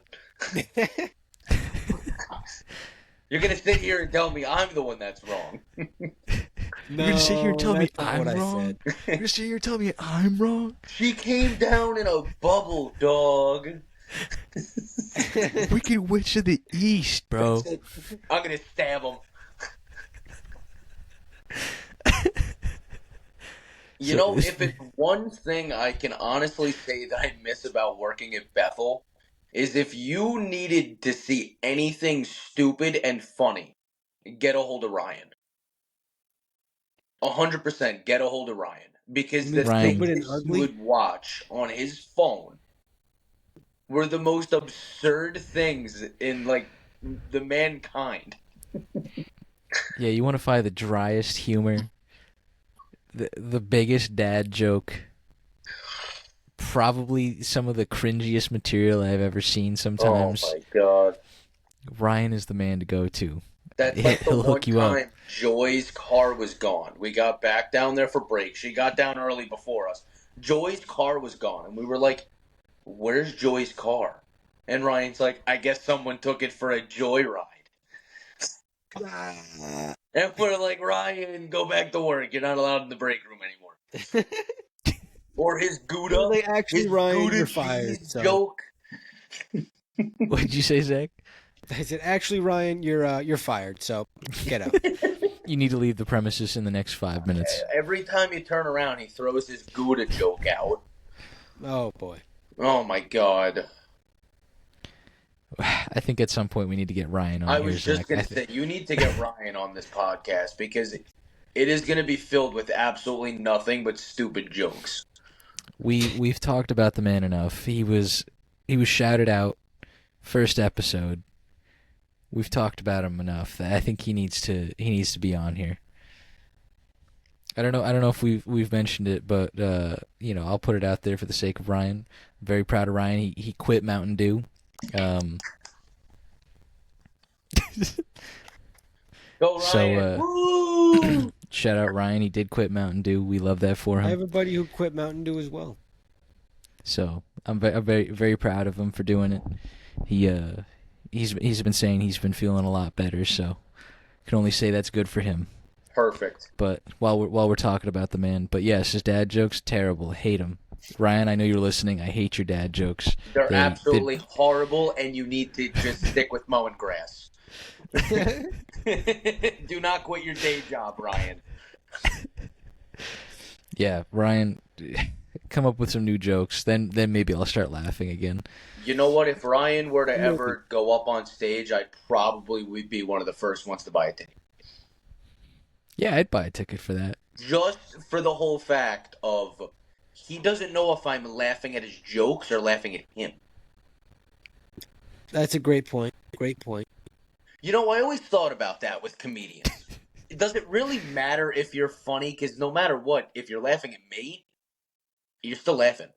You're gonna sit here and tell me I'm the one that's wrong. You're gonna sit here and tell me I'm wrong. You're gonna sit here and tell me I'm wrong. She came down in a bubble, dog. Wicked Witch of the East, bro. I'm gonna stab him. If it's one thing I can honestly say that I miss about working at Bethel, is if you needed to see anything stupid and funny, get a hold of Ryan. 100% get a hold of Ryan. Because the things he would watch on his phone were the most absurd things in, like, the mankind. Yeah, you want to find the driest humor, the biggest dad joke, probably some of the cringiest material I've ever seen sometimes. Oh, my God. Ryan is the man to go to. That's like the one time Joy's car was gone. We got back down there for break. She got down early before us. Joy's car was gone. And we were like, where's Joy's car? And Ryan's like, I guess someone took it for a joyride. And we're like, Ryan, go back to work. You're not allowed in the break room anymore. Or his Gouda. Well, actually, Ryan, Gouda you're fired. So. Joke. What did you say, Zach? I said, actually, Ryan, you're fired. So get out. You need to leave the premises in the next 5 minutes. Every time you turn around, he throws his Gouda joke out. Oh boy. Oh my God. I think at some point we need to get Ryan on I here, was just Zach. going to say, you need to get Ryan on this podcast because it is going to be filled with absolutely nothing but stupid jokes. We've talked about the man enough. He was shouted out first episode. We've talked about him enough. I think he needs to be on here. I don't know if we've mentioned it, but I'll put it out there for the sake of Ryan. I'm very proud of Ryan. He quit Mountain Dew. Go Ryan! So, Woo! shout out Ryan. He did quit Mountain Dew. We love that for I him. have a buddy who quit Mountain Dew as well. So I'm very very proud of him for doing it. He's been saying he's been feeling a lot better. So can only say that's good for him. Perfect. But while we're talking about the man, but yes, his dad jokes terrible. Hate him. Ryan, I know you're listening. I hate your dad jokes. They're absolutely horrible, and you need to just stick with mowing grass. Do not quit your day job, Ryan. Yeah, Ryan, come up with some new jokes. Then maybe I'll start laughing again. You know what? If Ryan were to ever go up on stage, I'd probably would be one of the first ones to buy a ticket. Yeah, I'd buy a ticket for that. Just for the whole fact of he doesn't know if I'm laughing at his jokes or laughing at him. That's a great point. Great point. You know, I always thought about that with comedians. Does it really matter if you're funny? Because no matter what, if you're laughing at me, you're still laughing.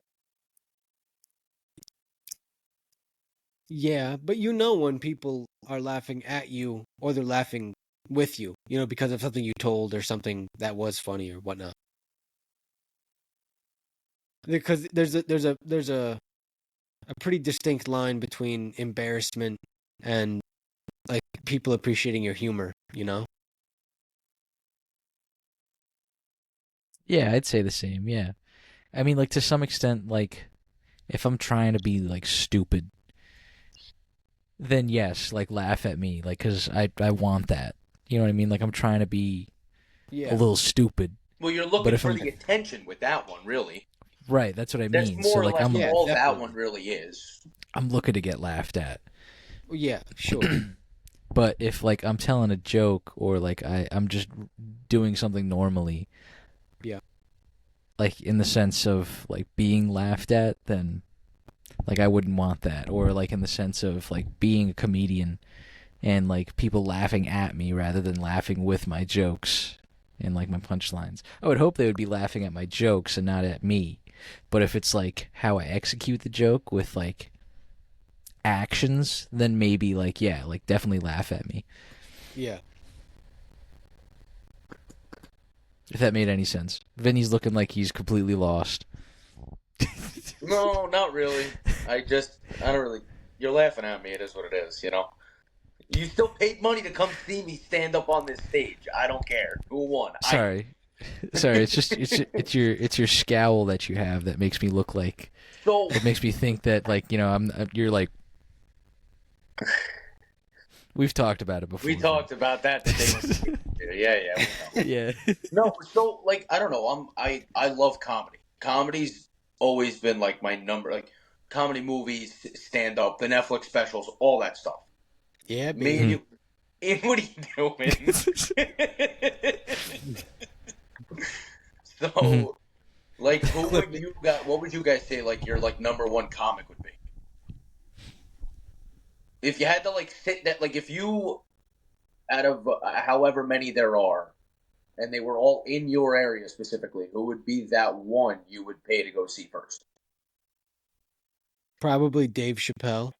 Yeah, but you know when people are laughing at you or they're laughing with you, because of something you told or something that was funny or whatnot. Because there's a pretty distinct line between embarrassment and like people appreciating your humor, Yeah, I'd say the same. Yeah, I mean, like to some extent, like if I'm trying to be like stupid, then yes, like laugh at me, like because I want that. You know what I mean? Like I'm trying to be a little stupid. Well, you're looking for the attention with that one, really. Right, that's what I That's mean. more So or like less I'm all definitely. that one really is. I'm looking to get laughed at. Yeah, sure. But if like I'm telling a joke or like I'm just doing something normally, Yeah. like in the sense of like being laughed at, then like I wouldn't want that. Or like in the sense of like being a comedian and like people laughing at me rather than laughing with my jokes and like my punchlines. I would hope they would be laughing at my jokes and not at me. But if it's like how I execute the joke with like actions, then maybe like yeah, like definitely laugh at me. Yeah. If that made any sense. Vinny's looking like he's completely lost. No, not really. I don't really. You're laughing at me. It is what it is, You still paid money to come see me stand up on this stage. I don't care who won. Sorry. It's just it's your scowl that you have that makes me look like. So it makes me think that like you're like. We've talked about it before. We talked about that the day. Yeah. We know. Yeah. No, so like I don't know. I love comedy. Comedy's always been like my number. Like comedy movies, stand up, the Netflix specials, all that stuff. Yeah, Me and you. What are you doing? So, like, what would you guys say, like, your, like, number one comic would be? If you had to, like, sit that, like, if you, out of however many there are, and they were all in your area specifically, who would be that one you would pay to go see first? Probably Dave Chappelle.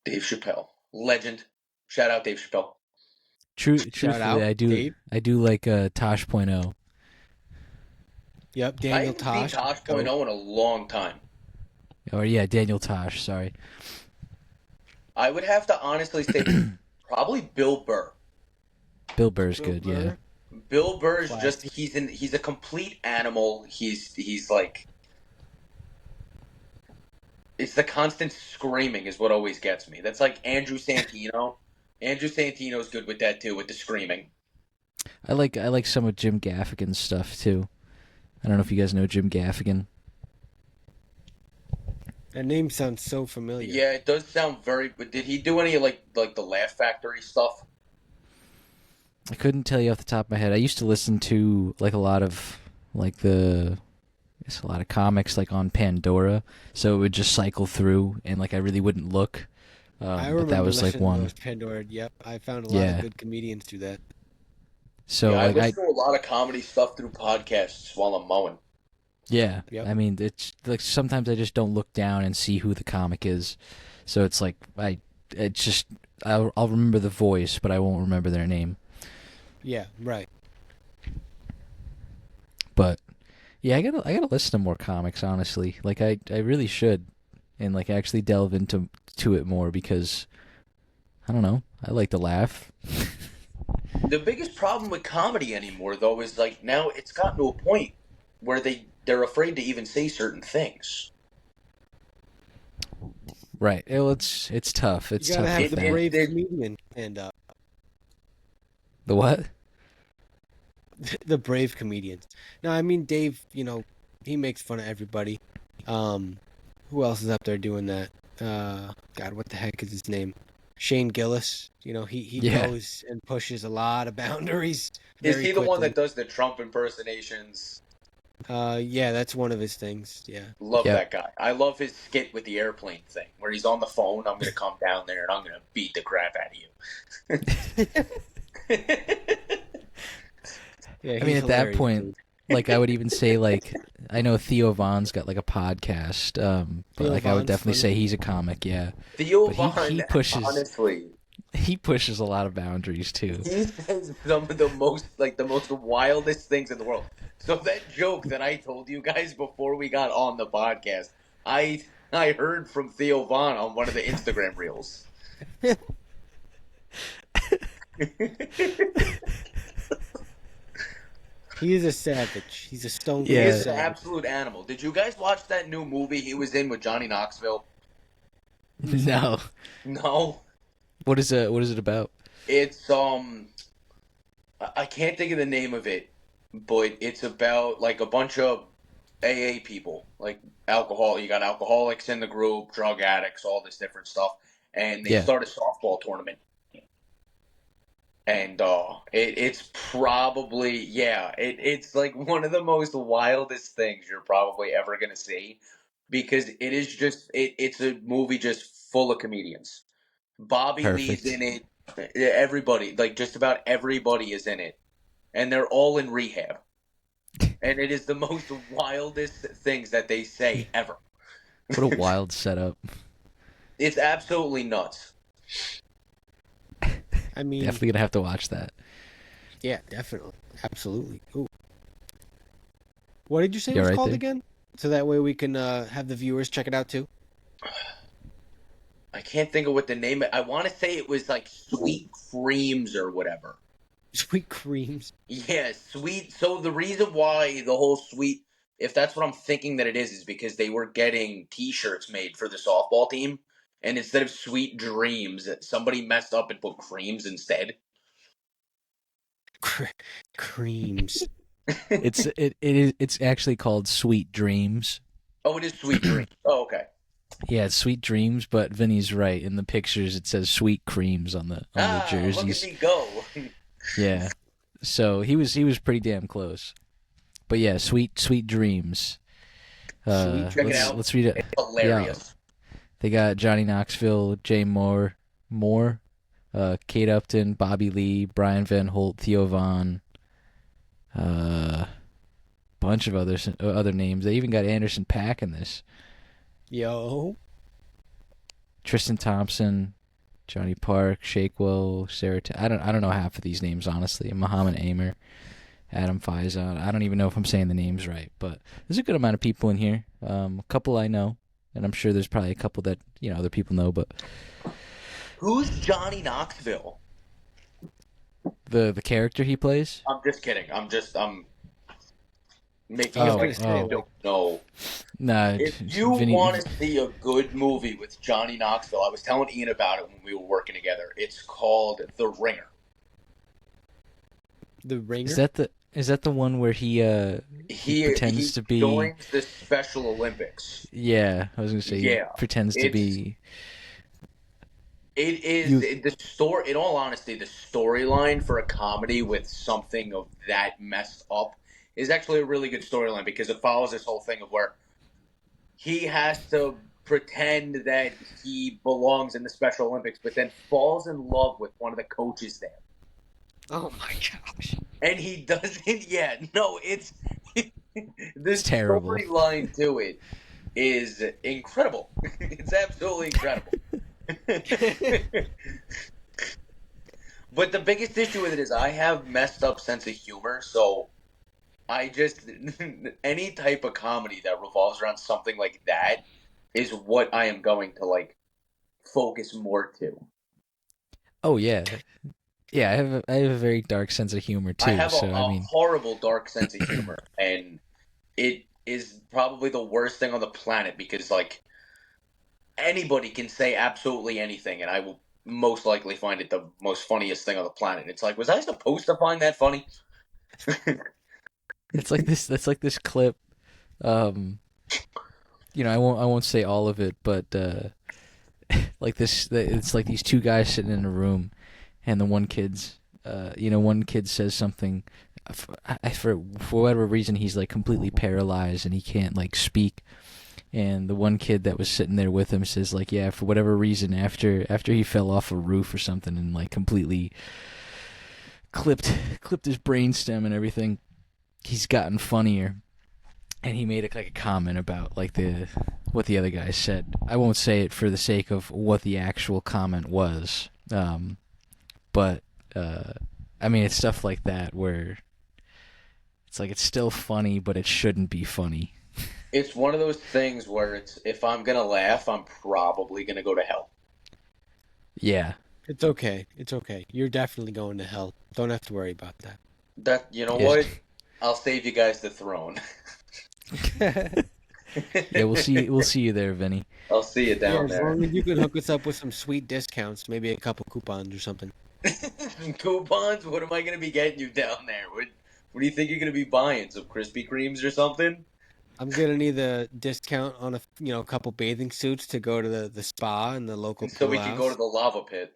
Dave Chappelle. Legend. Shout out Dave Chappelle. Truthfully, out, I do Dave. I do like Tosh.0. Yep, I Daniel haven't Tosh. seen Tosh.0 in a long time. Or yeah, Daniel Tosh, sorry. I would have to honestly say probably Bill Burr. Bill Burr's good, yeah. Bill Burr's Classic. he's a complete animal. He's like it's the constant screaming is what always gets me. That's like Andrew Santino. Andrew Santino's good with that too, with the screaming. I like some of Jim Gaffigan's stuff too. I don't know if you guys know Jim Gaffigan. That name sounds so familiar. Yeah, it does sound very. But did he do any like the Laugh Factory stuff? I couldn't tell you off the top of my head. I used to listen to like a lot of like a lot of comics like on Pandora, so it would just cycle through, and like I really wouldn't look. I But that remember was like listening to one. those Pandora. Yep, I found a lot Yeah. of good comedians do that. So Yeah, I like listen to a lot of comedy stuff through podcasts while I'm mowing. yeah, Yep. I mean it's like sometimes I just don't look down and see who the comic is, so it's like it's just I'll remember the voice, but I won't remember their name. Yeah, right. But yeah, I gotta listen to more comics, honestly. Like I really should, and like actually delve into it more because I don't know. I like to laugh. The biggest problem with comedy anymore, though, is like now it's gotten to a point where they're afraid to even say certain things. Right. Well, it's tough. It's You gotta tough have with the that. brave comedian and The what? the brave comedians. No, I mean Dave. He makes fun of everybody. Who else is up there doing that? God, what the heck is his name? Shane Gillis. He Yeah. goes and pushes a lot of boundaries. Is very he the one quickly. that does the Trump impersonations? Yeah, that's one of his things. Yeah. Love Yep. that guy. I love his skit with the airplane thing where he's on the phone. I'm going to come down there and I'm going to beat the crap out of you. Yeah, I mean, he's at that hilarious, point, dude. like I would even say like I know Theo Vaughn's got like a podcast, but Theo like I would Vaughn's definitely funny. say he's a comic, yeah. Theo But Vaughn, he pushes honestly, he pushes a lot of boundaries too. he says some of the most wildest things in the world. So that joke that I told you guys before we got on the podcast, I heard from Theo Vaughn on one of the Instagram reels. He is a savage. He's a stone He Yeah. cold is an savage. absolute animal. Did you guys watch that new movie he was in with Johnny Knoxville? No. No. What is it about? It's I can't think of the name of it, but it's about like a bunch of AA people, like alcohol. You got alcoholics in the group, drug addicts, all this different stuff, and they Yeah. start a softball tournament. And it's probably it's like one of the most wildest things you're probably ever gonna see, because it is just it's a movie just full of comedians. Bobby Lee's Perfect. in it. Everybody, like just about everybody, is in it, and they're all in rehab. And it is the most wildest things that they say ever. What a wild setup. It's absolutely nuts. I mean, Definitely gonna have to watch that. yeah, definitely, absolutely. Ooh. What did you say it You was alright called there? again? So that way we can have the viewers check it out too. I can't think of what the name. I want to say it was like Sweet Creams or whatever. Sweet creams. Yeah, sweet. So the reason why the whole sweet, if that's what I'm thinking that it is because they were getting T-shirts made for the softball team, and instead of sweet dreams, somebody messed up and put creams instead. Creams. It's actually called Sweet Dreams. Oh, it is Sweet Dreams. Oh, okay. Yeah, it's Sweet Dreams, but Vinny's right. In the pictures, it says Sweet Creams on the Look at jerseys. me go. Yeah, so he was pretty damn close. But yeah, Sweet Dreams. Check it let's out. let's read it. It's hilarious. They got Johnny Knoxville, Jay Moore, Kate Upton, Bobby Lee, Brian Van Holt, Theo Vaughn, bunch of other names. They even got Anderson Paak in this. Yo. Tristan Thompson, Johnny Park, Shakewell, Sarah. I don't know half of these names honestly. Muhammad Amer, Adam Faison. I don't even know if I'm saying the names right, but there's a good amount of people in here. A couple I know, and I'm sure there's probably a couple that other people know. But Who's Johnny Knoxville? the character he plays. I'm just kidding. I'm making I was it gonna like say, I don't know. Nah, If you want to see a good movie with Johnny Knoxville, I was telling Ian about it when we were working together. It's called The Ringer. The Ringer. is that Is that the one where he pretends to be? joins the Special Olympics. Yeah, I was gonna say he Yeah, pretends to it's be. it is You. the story. In all honesty, the storyline for a comedy with something of that messed up is actually a really good storyline because it follows this whole thing of where he has to pretend that he belongs in the Special Olympics, but then falls in love with one of the coaches there. Oh my gosh. And he doesn't. Yeah, no, it's the It's terrible. storyline to it is incredible. It's absolutely incredible. But the biggest issue with it is I have messed up sense of humor, so I just any type of comedy that revolves around something like that is what I am going to like focus more to. Oh yeah, yeah. I have a very dark sense of humor I too. have So I a mean, horrible dark sense of humor, and it is probably the worst thing on the planet because like anybody can say absolutely anything, and I will most likely find it the most funniest thing on the planet. It's like, was I supposed to find that funny? it's like this. That's like this clip. Um, I won't say all of it, but like this, it's like these two guys sitting in a room, and the one kid says something. For whatever reason, he's like completely paralyzed and he can't like speak. And the one kid that was sitting there with him says like, yeah, for whatever reason, after he fell off a roof or something and like completely clipped his brainstem and everything, he's gotten funnier. And he made like a comment about like what the other guy said. I won't say it for the sake of what the actual comment was, but I mean it's stuff like that where it's like it's still funny, but it shouldn't be funny. It's one of those things where it's if I'm gonna laugh, I'm probably gonna go to hell. Yeah, It's okay. It's okay. You're definitely going to hell. Don't have to worry about that. That you know yeah, what? I'll save you guys the throne. yeah. We'll see. We'll see you there, Vinny. I'll see you Yeah, down as there. long as you can hook us up with some sweet discounts, maybe a couple coupons or something. Coupons? What am I gonna be getting you down there? What do you think you're gonna be buying? Some Krispy Kremes or something? I'm gonna need a discount on a couple bathing suits to go to the spa and the local So pool we can go to house. the lava pit.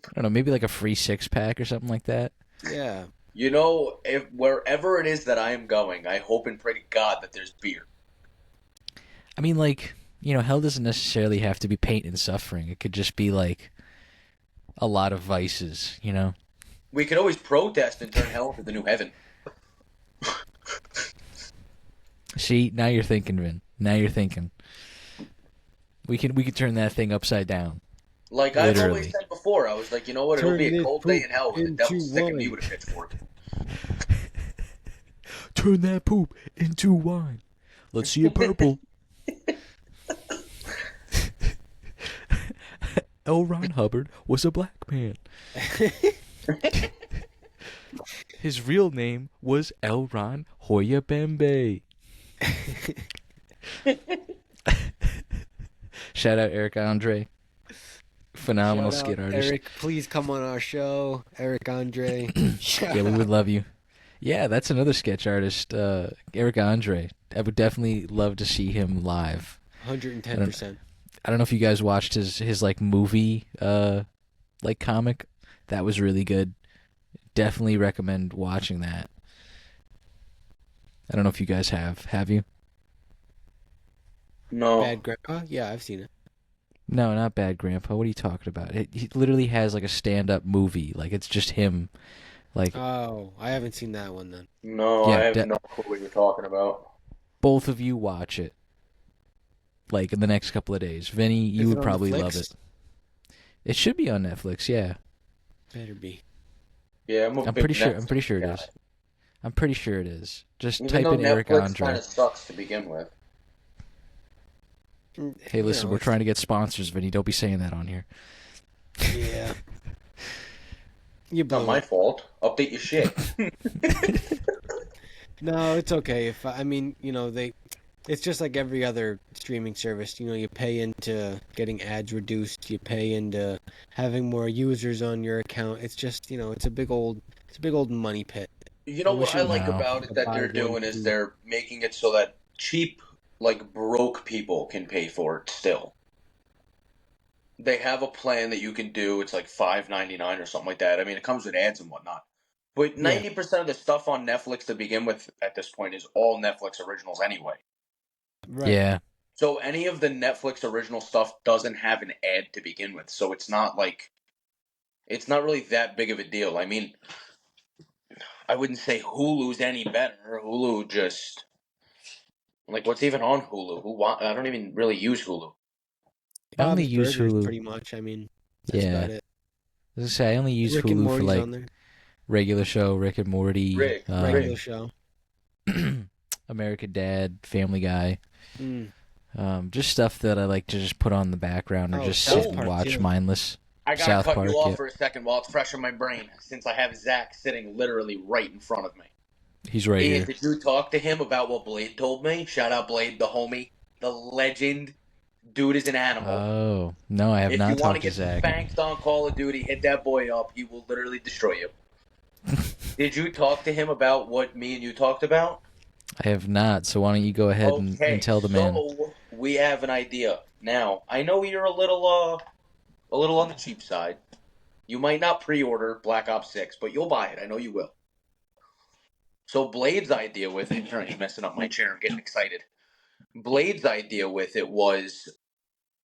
I don't know, maybe like a free 6-pack or something like that. Yeah. You know, if wherever it is that I am going, I hope and pray to God that there's beer. I mean, like, hell doesn't necessarily have to be pain and suffering. It could just be like a lot of vices. We could always protest and turn hell into the new heaven. See, now you're thinking, Vin. Now you're thinking. We can turn that thing upside down. Like I've Literally. always said before, I was like, you know what? It'll Turn be a this cold day poop in hell with the into devil sticking me wine. with a pitchfork. Turn that poop into wine. Let's see it purple. L. Ron Hubbard was a black man. His real name was L. Ron Hoya Bembe. Shout out Eric Andre. Phenomenal Shout skit out, artist. Eric, please come on our show. Eric Andre. Yeah, we would love you. Yeah, that's another sketch artist, Eric Andre. I would definitely love to see him live. 110%. I don't know if you guys watched his like movie like comic. That was really good. Definitely recommend watching that. I don't know if you guys have. Have you? No. Bad Grandpa? Yeah, I've seen it. No, not Bad Grandpa. What are you talking about? He literally has like a stand-up movie. Like it's just him. Like Oh, I haven't seen that one then. No, Yeah, I have no clue what you're talking about. both of you watch it. Like in the next couple of days. Vinny, you Is it would on probably Netflix? love it. It should be on Netflix, yeah. Better be. Yeah, I'm I'm big pretty sure it guy. is. I'm pretty sure it is. Just Even type though in Eric Netflix Andre. kind of sucks to begin with. Hey, listen, we're it's- trying to get sponsors, Vinny. Don't be saying that on here. Yeah. You blew Not my it. fault. Update your shit. No, it's okay. It's just like every other streaming service. You pay into getting ads reduced. You pay into having more users on your account. It's just, it's a big old money pit. You know I wish what I it was like No. about like it a that buy they're one, doing is two. they're making it so that cheap, like broke people can pay for it still. They have a plan that you can do. It's like $5.99 or something like that. I mean, it comes with ads and whatnot. But Yeah. 90% of the stuff on Netflix to begin with at this point is all Netflix originals anyway. Right. Yeah. So any of the Netflix original stuff doesn't have an ad to begin with. So it's not really that big of a deal. I mean, I wouldn't say Hulu's any better. Hulu just like what's even on Hulu? I don't even really use Hulu. I only Bob's use Burgers, Hulu. pretty much. I mean, that's Yeah. about it. As I say, I only use Rick and Hulu for Morty's like on there. regular show, Rick and Morty, Regular show. American Dad, Family Guy. Mm. Just stuff that I like to just put on the background or Oh, just South sit and Park, watch too. mindless. I gotta South cut Park, you off yeah. for a second while it's fresh in my brain, since I have Zach sitting literally right in front of me. He's right Ian, here. did you talk to him about what Blade told me? Shout out Blade, the homie, the legend. Dude is an animal. Oh, no, I have If you not want to talked to get Zach. spanked on Call of Duty, hit that boy up. He will literally destroy you. Did you talk to him about what me and you talked about? I have not, so why don't you go ahead Okay, and tell the man. so we have an idea. Now, I know you're a little on the cheap side. You might not pre-order Black Ops 6, but you'll buy it. I know you will. So Blade's idea with it, you're messing up my chair, I'm getting excited. Blade's idea with it was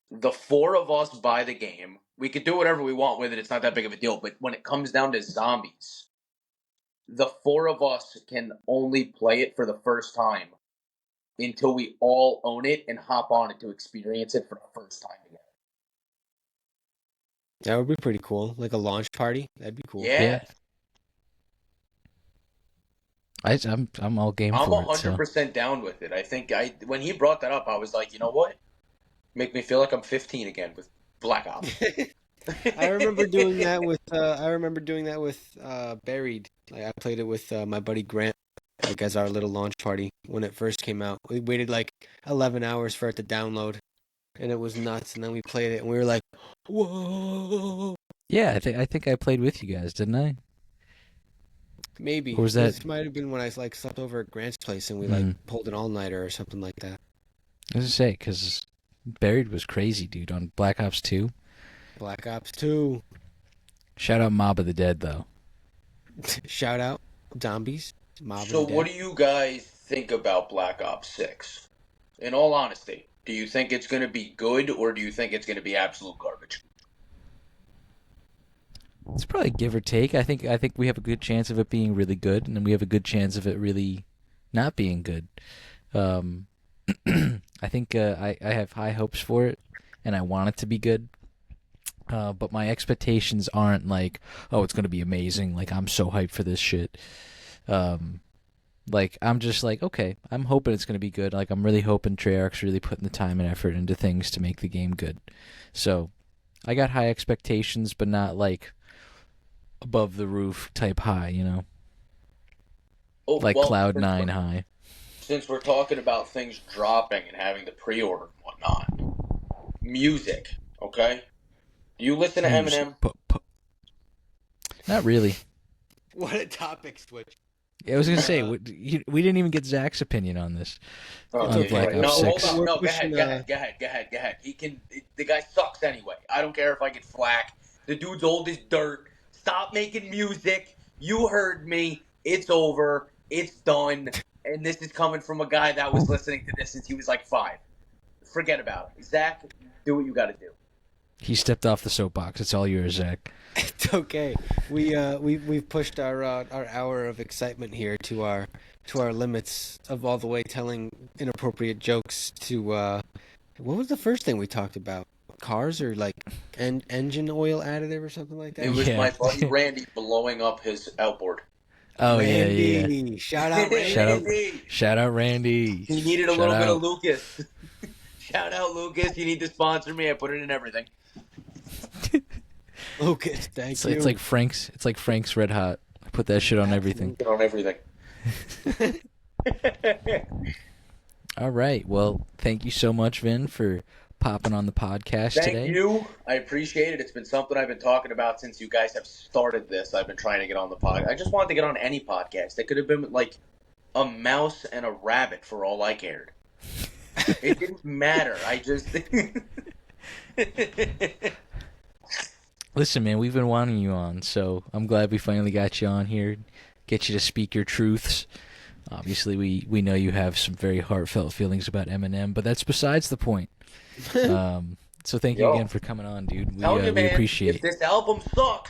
the four of us buy the game. We could do whatever we want with it. It's not that big of a deal. But when it comes down to zombies, the four of us can only play it for the first time until we all own it and hop on it to experience it for the first time again. That would be pretty cool. Like a launch party. That'd be cool. Yeah. I'm all game I'm for it. So 100% down with it. I think when he brought that up, I was like, you know what? Make me feel like I'm 15 again with Black Ops. I remember doing that with Buried. Like I played it with my buddy Grant, like as our little launch party when it first came out. We waited like 11 hours for it to download, and it was nuts. And then we played it, and we were like, "Whoa!" yeah, I think I played with you guys, didn't I? Maybe Or was that? this might have been when I like slept over at Grant's place, and we Mm. like pulled an all-nighter or something like that. I was gonna say because Buried was crazy, dude. On Black Ops 2. Black Ops 2. Shout out Mob of the Dead though. Shout out zombies. Mob of So the what Dead. do you guys think about Black Ops 6? In all honesty, do you think it's going to be good or do you think it's going to be absolute garbage? It's probably give or take. I think we have a good chance of it being really good, and then we have a good chance of it really not being good. I think I have high hopes for it, and I want it to be good. But my expectations aren't like, oh, it's gonna be amazing. Like I'm so hyped for this shit. Like I'm just like, okay, I'm hoping it's gonna be good. Like I'm really hoping Treyarch's really putting the time and effort into things to make the game good. So I got high expectations, but not like above the roof type high, you know, Oh, like well, Cloud9 high. Since we're talking about things dropping and having to pre-order and whatnot, music, okay? Do you listen to Eminem? Not really. What a topic switch. Yeah, I was gonna say we didn't even get Zach's opinion on this. Oh, On yeah, Black right. Ops No, 6. hold on. No, We're pushing, go ahead. The guy sucks anyway. I don't care if I get flack. The dude's old as dirt. Stop making music. You heard me. It's over. It's done. And this is coming from a guy that was listening to this since he was like 5. Forget about it. Zach, do what you got to do. He stepped off the soapbox. It's all yours, Zach. It's okay. We've pushed our hour of excitement here to our limits of all the way telling inappropriate jokes to what was the first thing we talked about? Cars or like engine oil additive or something like that? It was Yeah. my buddy Randy blowing up his outboard. Oh Randy. yeah. Shout out Randy. Shout out Randy. He needed a Shout little bit out. of Lucas. Shout out Lucas. You need to sponsor me. I put it in everything. Lucas, thank It's, you. it's like Frank's Red Hot. I put that shit on everything. Put it on everything. All right. Well, thank you so much, Vin, for popping on the podcast Thank today. you. I appreciate it. It's been something I've been talking about since you guys have started this. I've been trying to get on the pod. I just wanted to get on any podcast. It could have been like a mouse and a rabbit for all I cared. It didn't matter. I just. Listen, man, we've been wanting you on, so I'm glad we finally got you on here. Get you to speak your truths. Obviously, we know you have some very heartfelt feelings about Eminem, but that's besides the point. So thank you again for coming on, dude. We appreciate if this album sucks,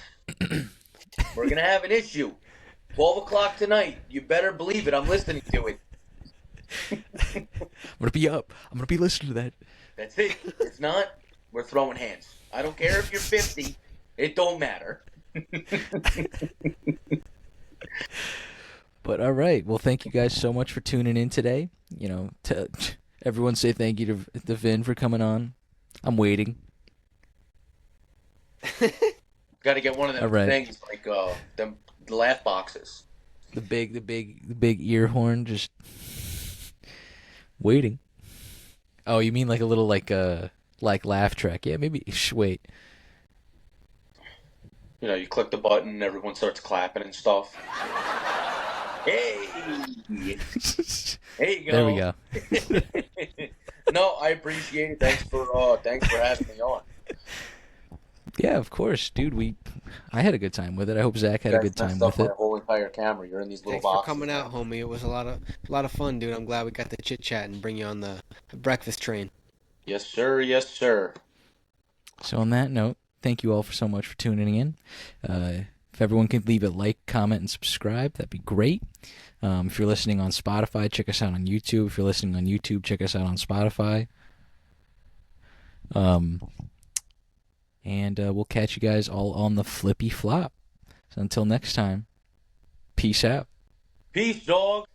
we're gonna have an issue. 12 o'clock tonight. You better believe it. I'm listening to it. I'm gonna be up. I'm gonna be listening to that. That's it. If not, we're throwing hands. I don't care if you're 50. It don't matter. But all right. Well, thank you guys so much for tuning in today. You know, everyone say thank you to Vin for coming on. I'm waiting. Got to get one of them things like them laugh boxes. The big ear horn, just waiting. Oh, you mean like a little like laugh track? Yeah, maybe. Wait. You know, you click the button, and everyone starts clapping and stuff. Hey, there you go. There we go. No, I appreciate it. Thanks for having me on. Yeah, of course, dude. I had a good time with it. I hope Zach had a good time with it. My whole entire camera. You're in these little Thanks boxes. for coming out, homie. It was a lot of fun, dude. I'm glad we got to chit chat and bring you on the breakfast train. Yes, sir. Yes, sir. So on that note, thank you all so much for tuning in. If everyone could leave a like, comment, and subscribe, that'd be great. If you're listening on Spotify, check us out on YouTube. If you're listening on YouTube, check us out on Spotify. And we'll catch you guys all on the flippy flop. So until next time, peace out. Peace, dog.